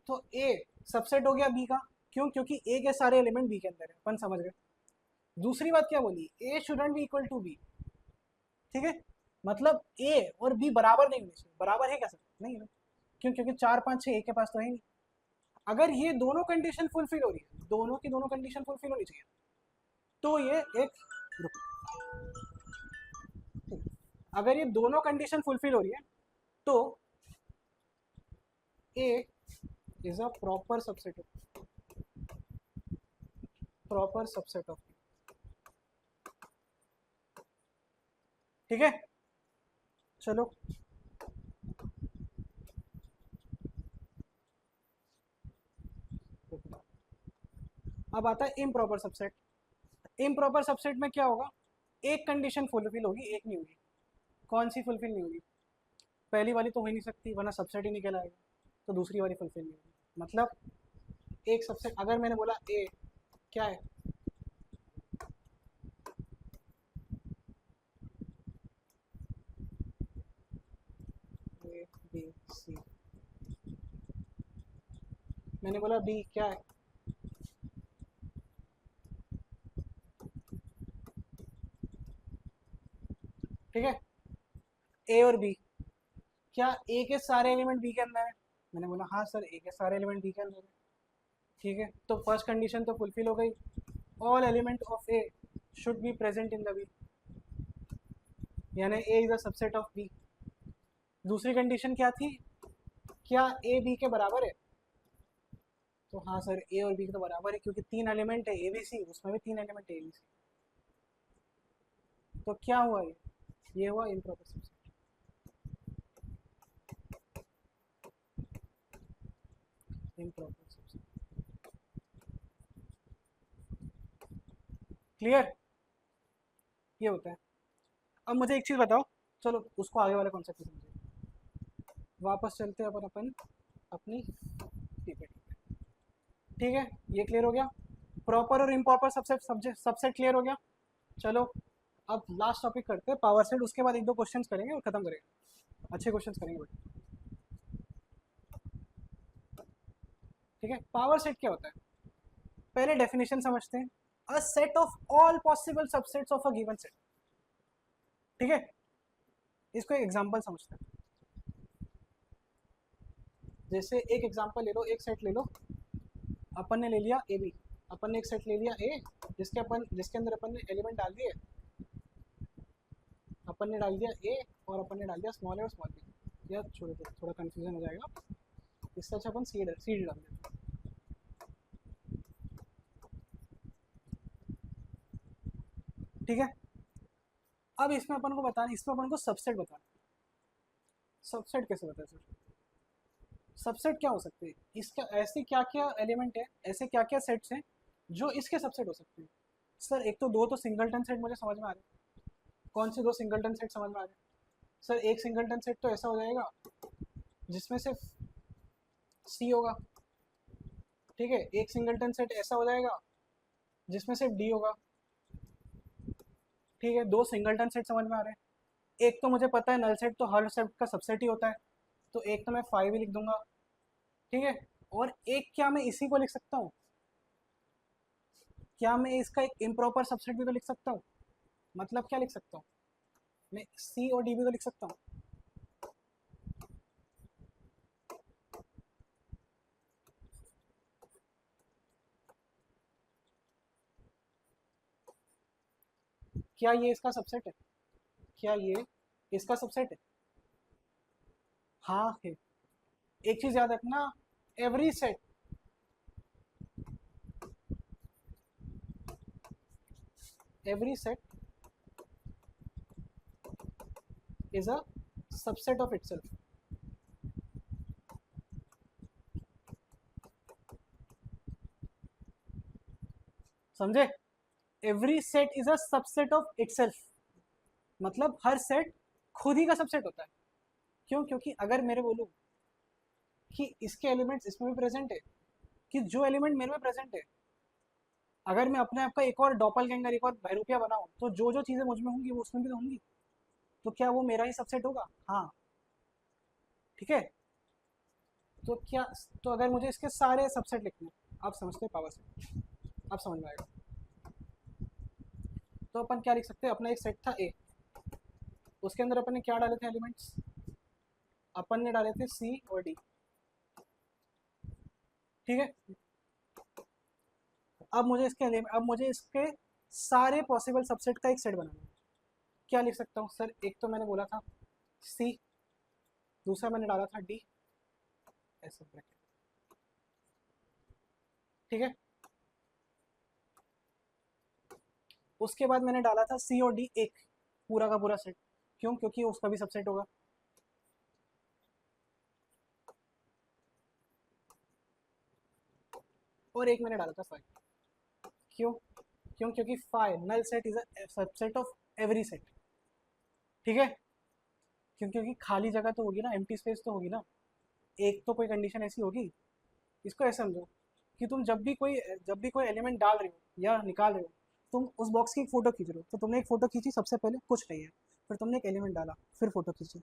तो ए सबसेट हो गया बी का। क्यों? क्योंकि ए के सारे एलिमेंट बी के अंदर है, अपन समझ गए। दूसरी बात क्या बोली? A shouldn't be equal to B. ठीक है, मतलब ए और बी बराबर नहीं होने चाहिए। बराबर है क्या सर? नहीं है। क्यों? क्योंकि 4 5 6 ए के पास तो है नहीं। अगर ये दोनों कंडीशन फुलफिल हो रही है, दोनों की दोनों कंडीशन फुलफिल होनी चाहिए, तो ये एक अगर ये दोनों कंडीशन फुलफिल हो रही है तो A is a proper subset of. ठीक है, चलो अब आता है इम्प्रॉपर सबसेट। इम्प्रॉपर सबसेट में क्या होगा? एक कंडीशन फुलफिल होगी, एक नहीं होगी। कौन सी फुलफिल नहीं होगी? पहली वाली तो हो ही नहीं सकती, वरना सबसेट ही नहीं कहलाएगा। तो दूसरी वाली फुलफिल नहीं होगी। मतलब एक सबसेट, अगर मैंने बोला ए क्या है, ए बी सी, मैंने बोला बी क्या है, ठीक है, ए और बी, क्या ए के सारे एलिमेंट बी के अंदर है? मैंने बोला हाँ सर, ए के सारे एलिमेंट बी के अंदर है। ठीक है, तो फर्स्ट कंडीशन तो फुलफिल हो गई, all element of A should be present in the B, यानी A is a subset of B. दूसरी कंडीशन क्या थी? क्या ए बी के बराबर है? तो हाँ सर, ए और बी के तो बराबर है, क्योंकि 3 एलिमेंट है ए बी सी, उसमें भी 3 एलिमेंट है ए बी सी। तो क्या हुआ? ये हुआ improper subset. Improper subset clear? ये होता है। अब मुझे एक चीज़ बताओ, चलो उसको आगे वाले कॉन्सेप्ट में समझिए। वापस चलते हैं अपन अपनी पीपीटी। ठीक है, ये क्लियर हो गया। प्रॉपर और इम्प्रॉपर सबसेट क्लियर हो गया। चलो अब लास्ट टॉपिक करते हैं, पावर सेट। उसके बाद एक दो क्वेश्चंस करेंगे और खत्म करेंगे। अच्छे क्वेश्चंस करेंगे बेटा। ठीक है, पावर सेट क्या होता है? पहले डेफिनेशन समझते हैं। A set of all possible subsets of a given set. ठीक है, इसको एक एग्जांपल समझते हैं। जैसे एक एग्जांपल ले लो, एक सेट ले लो। अपन ने ले लिया ए बी, अपन ने एक सेट ले लिया ए, जिसके अंदर अपन ने एलिमेंट डाल दिए, अपन ने डाल दिया ए और अपन ने डाल दिया स्मॉल ए और स्मॉल बी। यार छोड़ो, थोड़ा कंफ्यूजन हो जाएगा, इससे अच्छा अपन सी डी डाल देते। ठीक है, अब इसमें अपन को सबसेट बताना। सबसेट कैसे बताए सर? सबसेट क्या हो सकते हैं? इसका ऐसे क्या क्या एलिमेंट है, ऐसे क्या क्या सेट्स हैं जो इसके सबसेट हो सकते हैं? सर एक तो दो तो सिंगलटन सेट मुझे समझ में आ रहे हैं। कौन से दो सिंगलटन सेट समझ में आ रहे हैं? सर एक सिंगलटन सेट तो ऐसा हो जाएगा जिसमें सिर्फ सी होगा। ठीक है, एक सिंगलटन सेट ऐसा हो जाएगा जिसमें सिर्फ डी होगा। ठीक है, दो सिंगलटन सेट समझ में आ रहे हैं। एक तो मुझे पता है नल सेट तो हर सेट का सबसेट ही होता है, तो एक तो मैं 5 ही लिख दूंगा। ठीक है, और एक क्या मैं इसी को लिख सकता हूँ? क्या मैं इसका एक इम्प्रॉपर सबसेट भी तो लिख सकता हूँ? मतलब क्या लिख सकता हूँ? मैं सी और डी भी तो लिख सकता हूँ। क्या ये इसका सबसेट है? क्या ये इसका सबसेट है? हाँ है। एक चीज याद रखना, every set every set is a subset of itself. समझे? Every set is a subset of itself, मतलब हर सेट खुद ही का सबसेट होता है। क्यों? क्योंकि अगर मेरे बोलूँ कि इसके एलिमेंट्स इसमें भी प्रेजेंट है, कि जो एलिमेंट मेरे में प्रेजेंट है, अगर मैं अपने आप का एक और डॉपलगैंगर, एक और बहरूपिया बनाऊं, तो जो जो चीज़ें मुझ में होंगी वो उसमें भी तो होंगी। तो क्या वो मेरा ही सबसेट होगा? हाँ, ठीक है। तो क्या, तो अगर मुझे इसके सारे सबसेट लिखने हैं, आप समझते हैं पावर सेट, आप समझ में आएगा। तो अपन क्या लिख सकते हैं? अपना एक सेट था ए, उसके अंदर अपन ने क्या डाले थे एलिमेंट्स? अपन ने डाले थे सी और डी, ठीक है। अब मुझे इसके सारे पॉसिबल सबसेट का एक सेट बनाना है। क्या लिख सकता हूँ सर? एक तो मैंने बोला था सी, दूसरा मैंने डाला था डी, ऐसे ब्रैकेट, ठीक है। उसके बाद मैंने डाला था सी और डी एक, पूरा का पूरा सेट। क्यों? क्योंकि उसका भी सबसेट होगा। और एक मैंने डाला था फाइव। क्यों? क्यों? क्योंकि five null set is a subset of every set, ठीक है। क्यों? क्योंकि खाली जगह तो होगी ना, एम्प्टी स्पेस तो होगी ना, एक तो कोई कंडीशन ऐसी होगी। इसको ऐसे समझो कि तुम जब भी कोई एलिमेंट डाल रहे हो या निकाल रहे हो, तुम उस बॉक्स की एक फ़ोटो खींच रहे हो, तो तुमने एक फ़ोटो खींची सबसे पहले, कुछ नहीं है, फिर तुमने एक एलिमेंट डाला, फिर फ़ोटो खींची।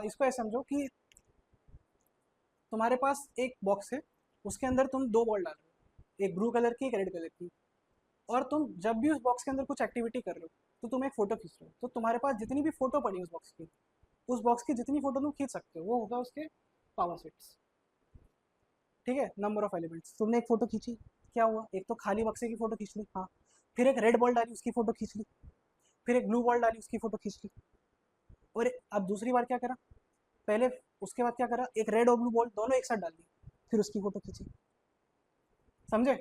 इसको ऐसे समझो कि तुम्हारे पास एक बॉक्स है, उसके अंदर तुम दो बॉल डाल रहे हो, एक ब्लू कलर की, एक रेड कलर की। और तुम जब भी उस बॉक्स के अंदर कुछ एक्टिविटी कर रहे हो, तो तुम एक फ़ोटो खींच रहे हो, तो तुम्हारे पास जितनी भी फ़ोटो पड़ी उस बॉक्स की, उस बॉक्स की जितनी फ़ोटो तुम खींच सकते हो, वो होगा उसके पावर सेट्स, ठीक है। नंबर ऑफ एलिमेंट्स, तुमने एक फ़ोटो खींची, क्या हुआ? एक तो खाली बक्से की फ़ोटो खींच ली, हाँ। फिर एक रेड बॉल डाली, उसकी फ़ोटो खींच ली। फिर एक ब्लू बॉल डाली, उसकी फ़ोटो खींच ली। और अब दूसरी बार क्या करा? पहले, उसके बाद क्या करा? एक रेड और ब्लू बॉल दोनों एक साथ डाल दी, फिर उसकी फ़ोटो खींची। समझे?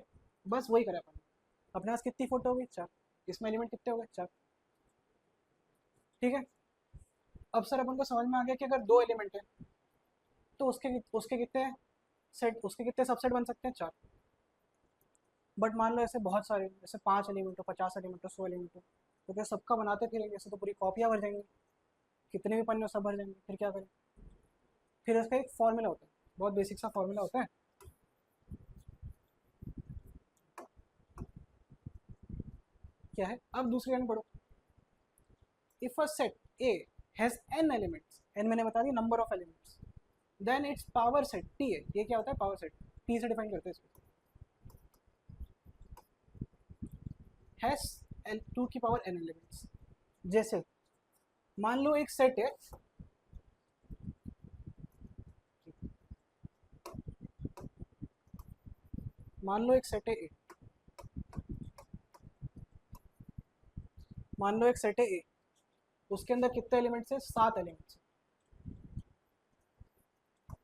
बस वही करा अपन। अपने पास कितनी फ़ोटो हो गई? चार। इसमें एलिमेंट कितने हो गए? चार, ठीक है। अब सर अपन को समझ में आ गया कि अगर दो एलिमेंट है, तो उसके कितने सेट, उसके कितने सबसेट बन सकते हैं? चार। बट मान लो ऐसे बहुत सारे, जैसे 5 एलिमेंट हो, 50 एलिमेंट हो, 100 एलिमेंट हो, तो क्या सबका बनाते फिरेंगे? ऐसे तो पूरी कॉपियाँ भर जाएंगी, कितने भी पन्ने हो सब भर जाएंगे, फिर क्या करें? फिर इसका एक फॉर्मूला होता है, बहुत बेसिक सा फॉर्मूला होता है। क्या है? अब दूसरी लाइन पढ़ो। If a set A has n elements, n मैंने बता दिया number of elements, then its power set T है। ये क्या होता है? पावर सेट, टी से डिफाइन करते हैं इसको। हैज एल टू की पावर एन एलिमेंट्स। जैसे मान लो एक सेट है, मान लो एक सेट है ए, मान लो एक सेट है ए, उसके अंदर कितने एलिमेंट्स है? 7 एलिमेंट्स।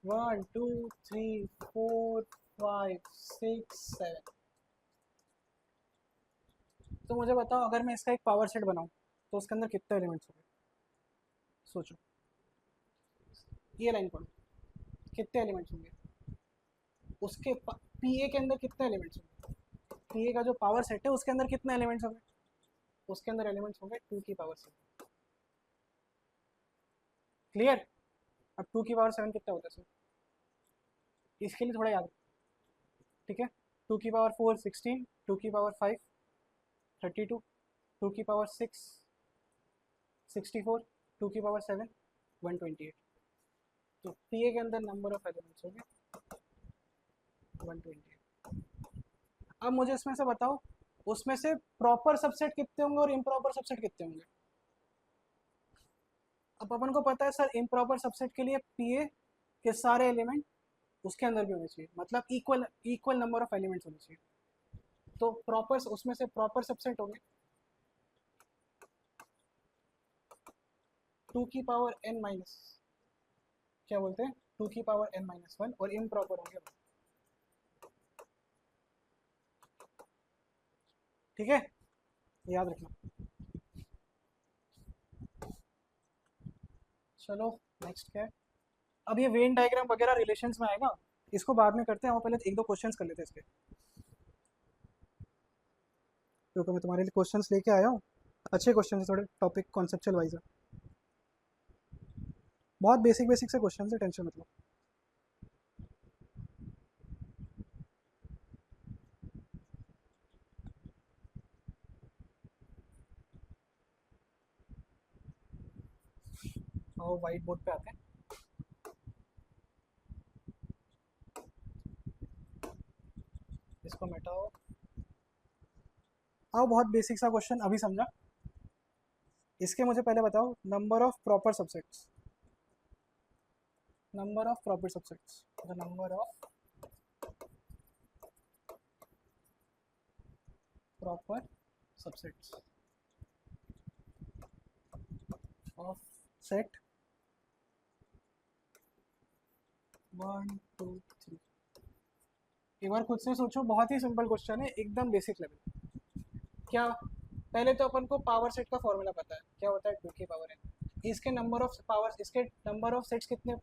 1 2 3 4 5 6 7। तो मुझे बताओ, अगर मैं इसका एक पावर सेट बनाऊं, तो उसके अंदर कितने एलिमेंट्स होंगे? सोचो, ये लाइन पढ़ो, कितने एलिमेंट्स होंगे उसके? पी ए के अंदर कितने एलिमेंट्स होंगे? पी ए का जो पावर सेट है उसके अंदर कितने एलिमेंट्स होंगे? उसके अंदर एलिमेंट्स होंगे 2 की पावर 7। क्लियर? अब 2 की पावर 7 कितना होता है सर? इसके लिए थोड़ा याद रखो, ठीक है। 2 की पावर 4 16, 2 की पावर 5 32, 2 की पावर 6 64, 2 की पावर 7 128। तो पी ए के अंदर नंबर ऑफ एलिमेंट्स होंगे 128। अब मुझे इसमें से बताओ, उसमें से प्रॉपर सबसेट कितने होंगे और इम्प्रॉपर सबसेट कितने होंगे? अब अपन को पता है सर, इम्प्रॉपर सबसेट के लिए पी ए के सारे एलिमेंट उसके अंदर भी होने चाहिए, मतलब equal equal number of elements होने चाहिए। तो प्रॉपर, उसमें से प्रॉपर सबसेट होंगे 2 की पावर n माइनस, क्या बोलते हैं, 2 की पावर n-1, और इम्प्रॉपर होंगे 1, ठीक है, याद रखना। चलो, नेक्स्ट क्या है? अब ये वेन डायग्राम वगैरह रिलेशंस में आएगा, इसको बाद में करते हैं, हम पहले एक दो क्वेश्चंस कर लेते हैं इसके, क्योंकि मैं तुम्हारे लिए क्वेश्चंस लेके आया हूँ। अच्छे क्वेश्चन है, थोड़े टॉपिक कॉन्सेप्चुअल वाइज है। बहुत बेसिक बेसिक से क्वेश्चन है, टेंशन मतलब। और वाइट बोर्ड पे आते हैं। इसको मिटाओ। आओ, बहुत बेसिक सा क्वेश्चन अभी समझा। इसके मुझे पहले बताओ number of proper subsets. Number of proper subsets, the number of proper subsets of set 1 2 3। एक बार खुद से सोचो, बहुत ही सिंपल क्वेश्चन है, एकदम बेसिक लेवल। क्या, पहले तो अपन को पावर सेट का फॉर्मूला पता है, क्या होता है 2 की पावर n। इसके नंबर ऑफ पावर, इसके नंबर ऑफ सेट्स कितने,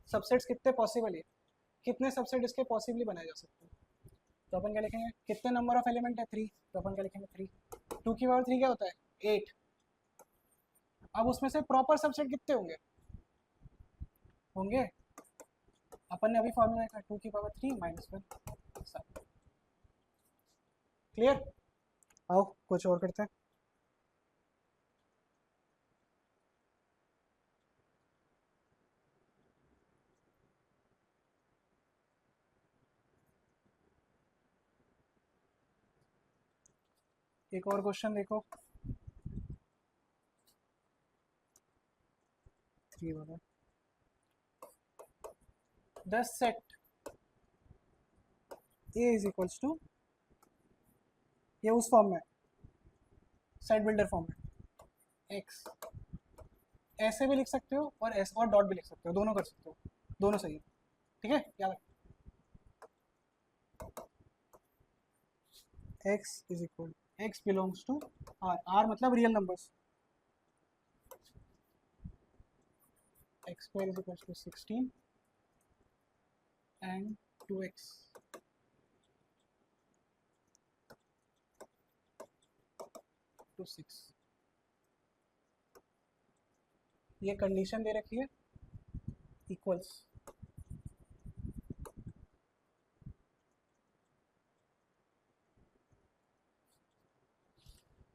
सबसेट्स कितने पॉसिबल है, कितने सबसेट इसके पॉसिबली बनाए जा सकते हैं। तो अपन क्या लिखेंगे, कितने नंबर ऑफ एलिमेंट है 3, तो अपन क्या लिखेंगे 3। 2 की पावर 3 क्या होता है 8। अब उसमें से प्रॉपर सबसेट कितने होंगे, होंगे अपन ने अभी फॉर्मूला लिखा 2 की पावर 3 -1। क्लियर। आओ कुछ और करते हैं। एक और क्वेश्चन देखो, 3 वाला। The set A is equals to, ये उस फॉर्म में, सेट बिल्डर फॉर्म में, एक्स ऐसे भी लिख सकते हो और एस और डॉट भी लिख सकते हो, दोनों कर सकते हो, दोनों सही है। ठीक है, याद रखो। x is equal, x belongs to R, R मतलब real numbers. X square is equal to 16 and 2x to 6। ये कंडीशन दे रखी है इक्वल्स।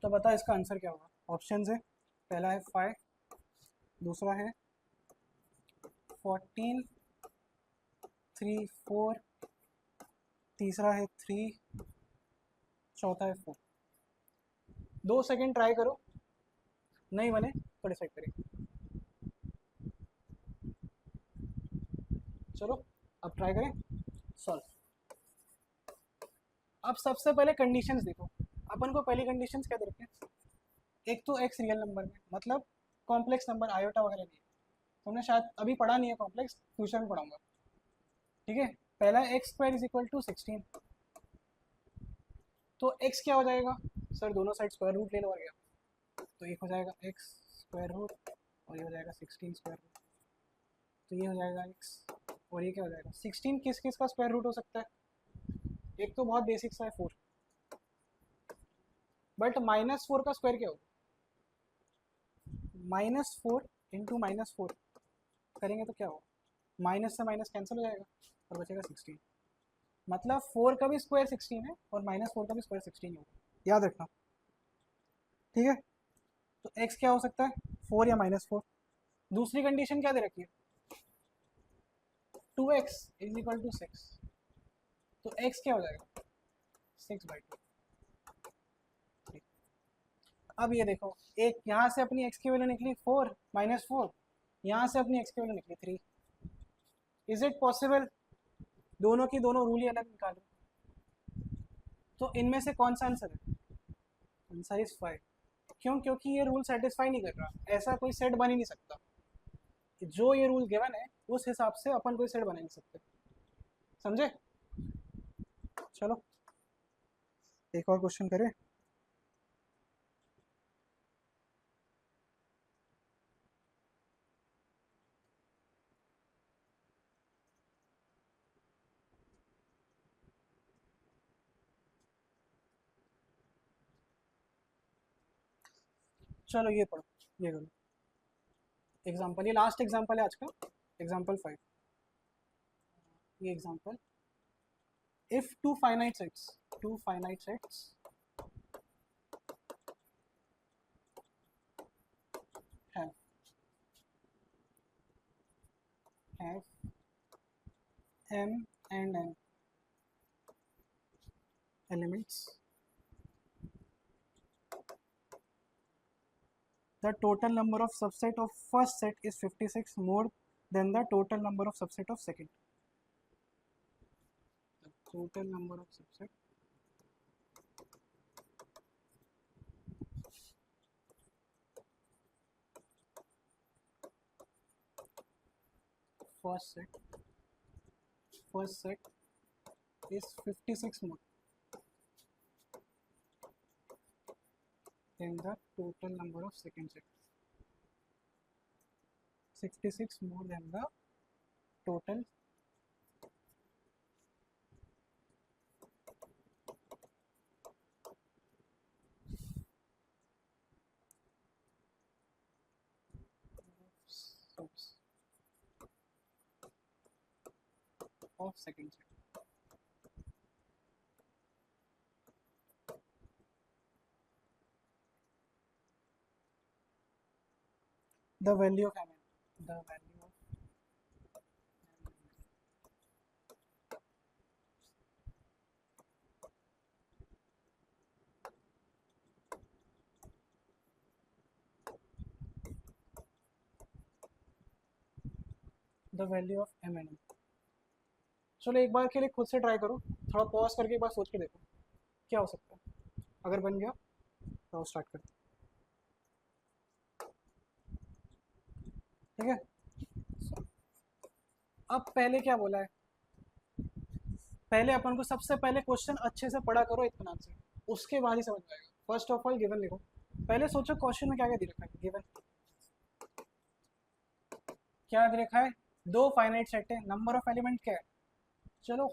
तो बता इसका आंसर क्या होगा। ऑप्शन है, पहला है 5, दूसरा है 14 3 4, तीसरा है 3, चौथा है 4। 2 सेकेंड ट्राई करो, नहीं बने तो डिसाइड करेंगे। चलो अब ट्राई करें सॉल्व। अब सबसे पहले कंडीशंस देखो। अपन को पहली कंडीशंस क्या दे रखे हैं, एक तो एक्स रियल नंबर में, मतलब कॉम्प्लेक्स नंबर आयोटा वगैरह नहीं है। तुमने शायद अभी पढ़ा नहीं है कॉम्प्लेक्स, फ्यूचर में पढ़ाऊंगा। ठीक है, पहला x square is equal to 16। तो एक्स क्या हो जाएगा, सर दोनों साइड स्क्वायर रूट ले लो, और गया तो एक हो जाएगा एक्स स्क्वायर रूट, और ये हो जाएगा 16 स्क्वायर रूट। तो ये हो जाएगा एक्स, और ये क्या हो जाएगा 16। किस किस का स्क्वायर रूट हो सकता है, एक तो बहुत बेसिक सा है 4, बट -4 का स्क्वायर क्या होगा, -4 इंटू -4 करेंगे तो क्या होगा, माइनस से माइनस कैंसिल हो जाएगा और बचेगा 16। मतलब 4 का भी स्क्वायर 16 है और -4 का भी स्क्वायर 16 होगा, याद रखना। ठीक है, तो x क्या हो सकता है 4 या -4। दूसरी कंडीशन क्या दे रखी है, 2x इज इक्वल टू 6। तो x क्या हो जाएगा 6/2। अब ये देखो, एक यहाँ से अपनी x की वैल्यू निकली 4 -4, यहाँ से अपनी x की वैल्यू निकली 3। इज इट पॉसिबल दोनों की दोनों रूल ही अलग निकालो, तो इनमें से कौन सा आंसर है, आंसर इज 5। क्यों, क्योंकि ये रूल सेटिस्फाई नहीं कर रहा, ऐसा कोई सेट बन ही नहीं सकता। जो ये रूल गिवन है उस हिसाब से अपन कोई सेट बना नहीं सकते, समझे। चलो एक और क्वेश्चन करें। चलो ये पढ़ो, ये करो। एग्जाम्पल, ये लास्ट एग्जाम्पल है आज का, एग्जाम्पल 5। ये example, if two finite sets have m and n elements, the total number of subset of first set is 56 more than the total number of subset of second. The total number of subset first set is 56 more than the total number of second set. 66 more than the total sets of second set. The value of mn, the value of the value of m and n. चलो एक बार के लिए खुद से try करो, थोड़ा pause करके एक बार सोच के देखो क्या हो सकता है। अगर बन गया तो स्टार्ट करते हैं, ठीक है। अब पहले क्या बोला है, पहले अपन को सबसे पहले क्वेश्चन अच्छे से पढ़ा करो इत्मीनान से, उसके बाद ही समझ आएगा। फर्स्ट ऑफ ऑल गिवन लिखो, पहले सोचो क्वेश्चन में क्या क्या दे रखा है। गिवन क्या दे रखा है, दो फाइनाइट सेट है, नंबर ऑफ एलिमेंट क्या है, चलो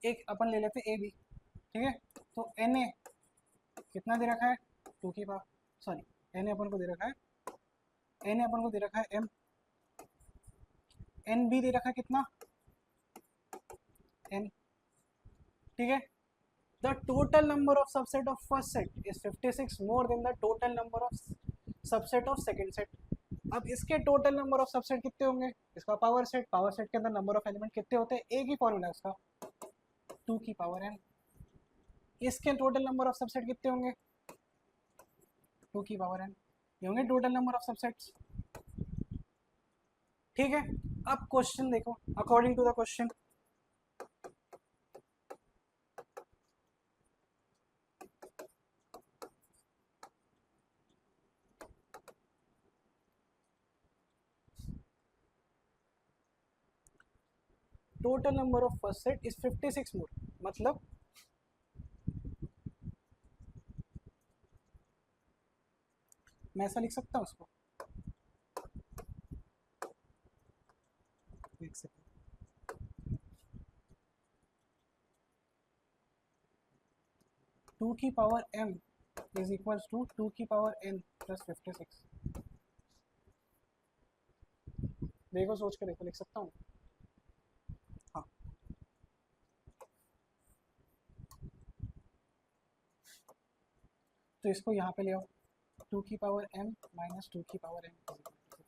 एक अपन ले लेते ए बी, ठीक है। तो एन ए कितना दे रखा है, 2 की पावर, सॉरी एन ए अपन को दे रखा है, एन ए अपन को दे रखा है एम, एन बी दे रखा है कितना, एन, ठीक है। The total number of subset of first set is 56 more than the total number of subset of second set. अब इसके टोटल नंबर ऑफ सबसेट कितने होंगे, इसका पावर सेट के अंदर नंबर ऑफ एलिमेंट कितने होते हैं, एक ही फॉर्मूला है उसका, 2 की पावर n। इसके टोटल नंबर ऑफ सबसेट कितने होंगे, 2 की पावर n, ये होंगे टोटल नंबर ऑफ सबसेट्स, ठीक है। अब क्वेश्चन देखो, according to the question, total number of first set is 56 more, मतलब मैं ऐसा लिख सकता हूँ उसको, एक सेकंड, 2 की power m is equals to 2 की पावर n प्लस 56। देखो सोच के देखो, लिख सकता हूँ, हाँ। तो इसको यहाँ पे ले आओ, 2 की पावर m माइनस 2 की पावर n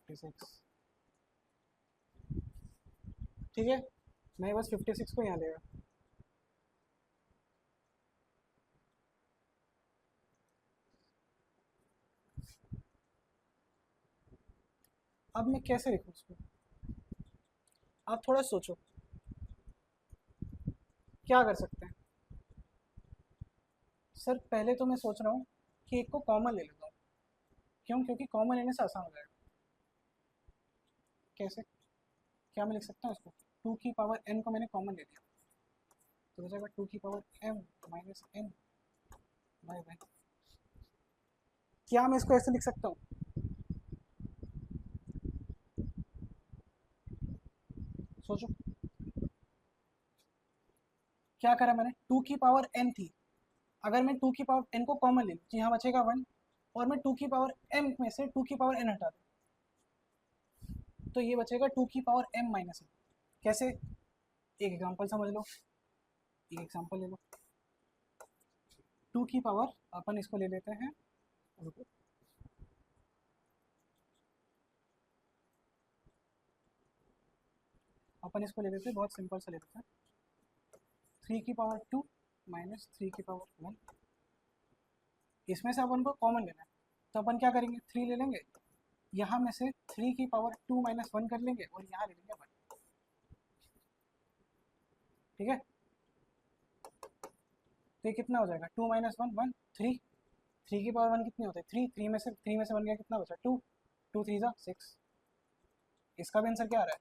56, ठीक है। मैं बस 56 को यहाँ ले आया, अब मैं कैसे लिखूँ उसको, आप थोड़ा सोचो क्या कर सकते हैं। सर पहले तो मैं सोच रहा हूँ कि एक को कॉमन ले लेता हूँ, क्यों, क्योंकि कॉमन लेने से आसान हो जाएगा। कैसे, क्या मैं लिख सकता हूँ इसको, 2 की पावर n को मैंने कॉमन ले लिया, तो हो जाएगा 2 की power m minus n by by. क्या मैं इसको ऐसे लिख सकता हूँ, सोचो क्या करा मैंने, 2 की पावर n थी, अगर मैं 2 की पावर n को कॉमन ले लूँ तो यहाँ बचेगा 1, और मैं 2 की पावर m में से 2 की पावर n हटा दूँ तो ये बचेगा 2m-n। कैसे? एक एग्जांपल समझ लो, एक एग्जांपल ले लो। 2 की पावर अपन इसको ले लेते हैं, रुको, अपन इसको ले लेते हैं, बहुत सिंपल सा ले लेते हैं, 3 की पावर 2 माइनस 3 की पावर 1। इसमें से अपन को कॉमन लेना है, तो अपन क्या करेंगे, 3 ले लेंगे, यहाँ में से 3 की पावर 2 माइनस 1 कर लेंगे और यहाँ ले लेंगे 1। ठीक है, तो ये कितना हो जाएगा, 2 माइनस 1 1, 3। 3 की पावर 1 कितनी होती है, 3। 3 में से 1 गया, कितना बचा, 2। 2 3 जा 6। इसका भी आंसर क्या आ रहा है,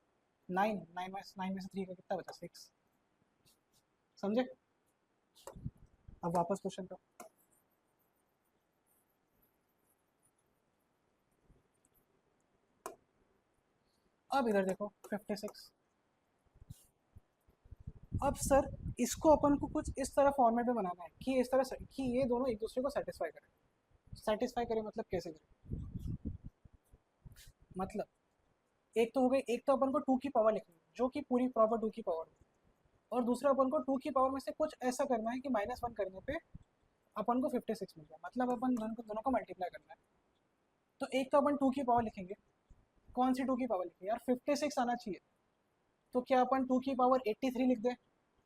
9। 9 में से 3 का कितना बचा, 6। समझे? अब वापस क्वेश्चन पे। अब इधर देखो 56। अब सर इसको अपन को कुछ इस तरह फॉर्मेट में बनाना है कि इस तरह से कि ये दोनों एक दूसरे को सेटिस्फाई करें। सेटिस्फाई करें मतलब कैसे करें, मतलब एक तो हो गई, एक तो अपन को 2 की पावर लिखनी है जो कि पूरी प्रॉपर 2 की पावर, और दूसरा अपन को 2 की पावर में से कुछ ऐसा करना है कि -1 करने पे अपन को 56 मिल जाए, मतलब अपन दोनों को मल्टीप्लाई करना है। तो एक तो अपन 2 की पावर लिखेंगे, कौन सी 2 की पावर लिखेंगे यार, 56 आना चाहिए। तो क्या अपन 2 की पावर 83 लिख दें,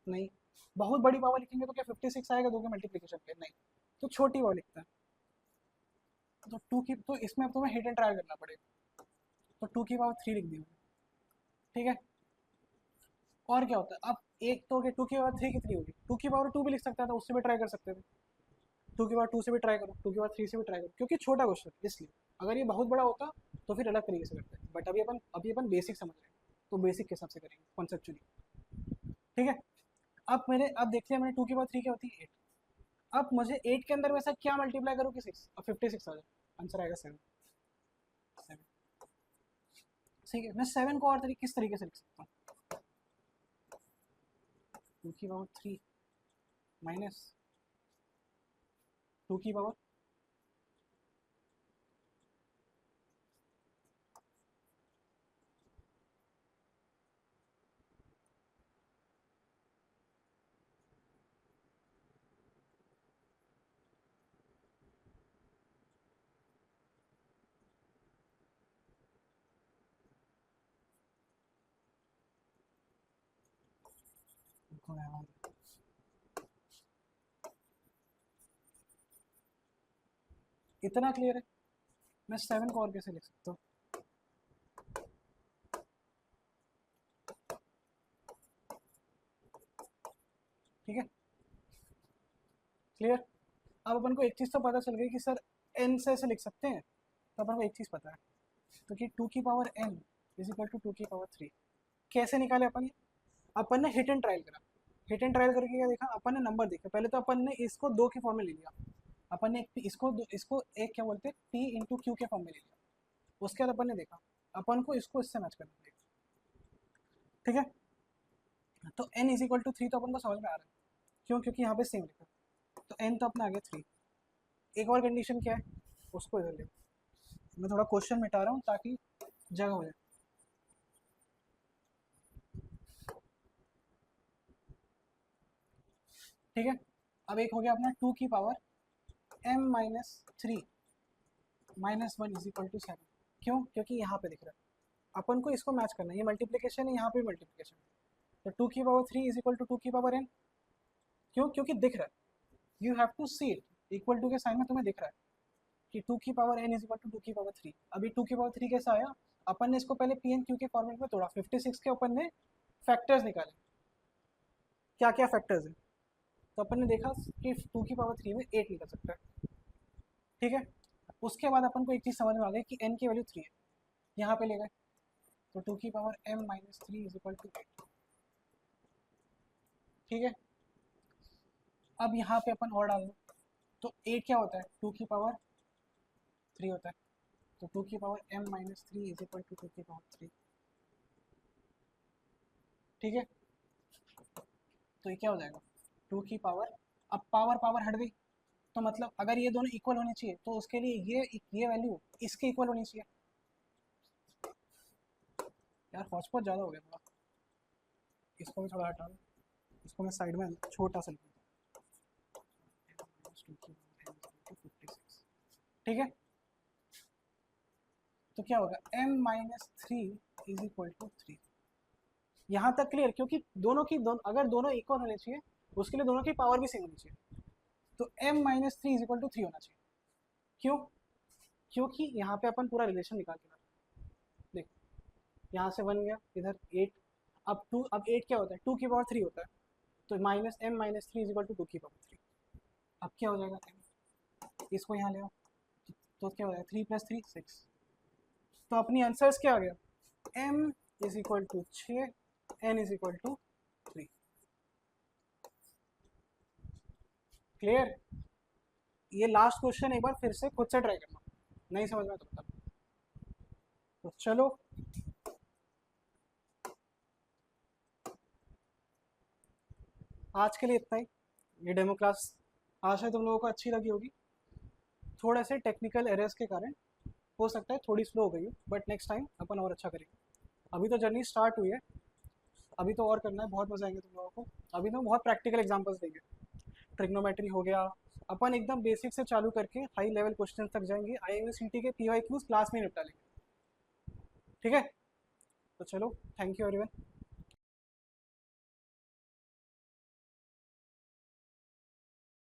नहीं। बहुत बड़ी पावर लिखेंगे तो क्या 56 आएगा 2 के मल्टीप्लिकेशन पे, नहीं। तो छोटी पावर लिखते हैं, तो 2 की, तो इसमें अब तुम्हें हिट एंड ट्रायल करना पड़ेगा, तो 2 की पावर 3 लिख दी मैंने। ठीक है, और क्या होता है, अब एक तो 2 की पावर 3 कितनी होगी, 2 की पावर 2 भी लिख सकता था, उससे भी ट्राई कर सकते थे। 2 की पावर 2 से भी ट्राई करो, 2 की पावर 3 से भी ट्राई करो, क्योंकि छोटा क्वेश्चन इसलिए। अगर ये बहुत बड़ा होता तो फिर अलग तरीके से करते हैं, बट अभी अपन बेसिक समझ रहे हैं, तो बेसिक के हिसाब से करेंगे कॉन्सेप्चुअली। ठीक है, अब देख लिया मैंने 2 की पावर 3 क्या होती है, 8। अब मुझे 8 के अंदर वैसा क्या मल्टीप्लाई करूँ कि 6, अब 56 आ जाए, आंसर आएगा 7। ठीक है, मैं 7 को और किस तरीके से लिख सकता हूँ, 2 की पावर 3 माइनस 2 की पावर, इतना क्लियर है, मैं 7 को और कैसे लिख सकता हूँ, ठीक है, क्लियर। अब अपन को एक चीज़ तो पता चल गई कि सर n से ऐसे लिख सकते हैं, तो अपन को एक चीज़ पता है, तो कि 2 की power n is equal to 2 की पावर 3। कैसे निकाले अपन ने हिट एंड ट्रायल करा, हिट एंड ट्रायल करके क्या देखा, अपन ने नंबर देखा, पहले तो अपन ने इसको 2 के फॉर्म में ले लिया, अपन ने इसको एक क्या बोलते हैं p इंटू क्यू के फॉर्म में ले लिया। उसके बाद अपन ने देखा अपन को इसको इससे मैच करना पड़ेगा, ठीक है। तो n इज इक्वल टू 3 तो अपन को समझ में आ रहा है, क्यों, क्योंकि यहाँ पे सेम लिखा, तो n तो अपना आ गया 3। एक और कंडीशन क्या है, उसको इधर ले, मैं थोड़ा क्वेश्चन मिटा रहा हूँ ताकि जगह हो जाए। ठीक है, अब एक हो गया अपना 2 की power m minus 3 minus 1 is equal to 7। क्यों, क्योंकि यहाँ पे दिख रहा है, अपन को इसको मैच करना है, ये मल्टीप्लिकेशन है, यहाँ पे मल्टीप्लिकेशन है, तो 2 की पावर 3 इज इक्वल टू 2 की पावर n। क्यों, क्योंकि दिख रहा है, you have to see it, equal to के साइन में तुम्हें दिख रहा है कि 2 की power n is equal to 2 की पावर 3। अभी 2 की पावर 3 कैसा आया, अपन ने इसको पहले पी एन क्यू के फॉर्मेट में तोड़ा, 56 के अपन ने फैक्टर्स निकाले, क्या क्या फैक्टर्स है, तो अपन ने देखा कि 2 की पावर 3 में 8 निकल सकता है, ठीक है। उसके बाद अपन को एक चीज़ समझ में आ गई कि n की वैल्यू 3 है, यहाँ पे ले गए, तो 2 की power m minus 3 is equal to 8, ठीक है। अब यहाँ पे अपन और डाल दो, तो 8 क्या होता है, 2 की पावर 3 होता है, तो 2 की power m minus 3 is equal to 2 की पावर 3, ठीक है। तो ये क्या हो जाएगा, 2 की पावर, अब पावर पावर हट गई, तो मतलब अगर ये दोनों इक्वल होने चाहिए तो उसके लिए ये वैल्यू इसके इक्वल होनी चाहिए, यार हॉटस्पॉट ज़्यादा हो गया थोड़ा, इसको भी थोड़ा हटा दो, इसको मैं साइड में छोटा सा लिखूँ। ठीक है, तो क्या होगा m minus three is equal to three. यहाँ तक क्लियर, क्योंकि अगर दोनों इक्वल होने चाहिए उसके लिए दोनों की पावर भी सेम होनी चाहिए। तो m minus three is equal to three होना चाहिए। क्यों? क्योंकि यहाँ पे अपन पूरा रिलेशन निकाल के लाए। देखो यहाँ से बन गया इधर 8, अब 8 क्या होता है, 2 की पावर 3 होता है, तो minus m minus three is equal to 2 की पावर 3। अब क्या हो जाएगा m, इसको यहाँ ले आओ, तो क्या हो जाएगा 3 प्लस 3 6। तो अपनी आंसर्स क्या आ गया, m is equal to 6, n is equal to 3। Clear? ये लास्ट क्वेश्चन एक बार फिर से खुद से ट्राई करना, नहीं समझ में तो बता। तो चलो आज के लिए इतना ही, ये डेमो क्लास आशा है तुम लोगों को अच्छी लगी होगी। थोड़े से टेक्निकल एरर्स के कारण हो सकता है थोड़ी स्लो हो गई हो, बट नेक्स्ट टाइम अपन और अच्छा करेंगे। अभी तो जर्नी स्टार्ट हुई है, अभी तो और करना है, बहुत मजा आएंगे तुम लोगों को। अभी तो बहुत प्रैक्टिकल एग्जांपल्स देंगे, ट्रिग्नोमेट्री हो गया, अपन एकदम बेसिक से चालू करके हाई लेवल क्वेश्चन तक जाएंगे। IMSCT के PYQs क्लास में निपटा लेंगे। ठीक है, तो चलो, थैंक यू एवरीवन।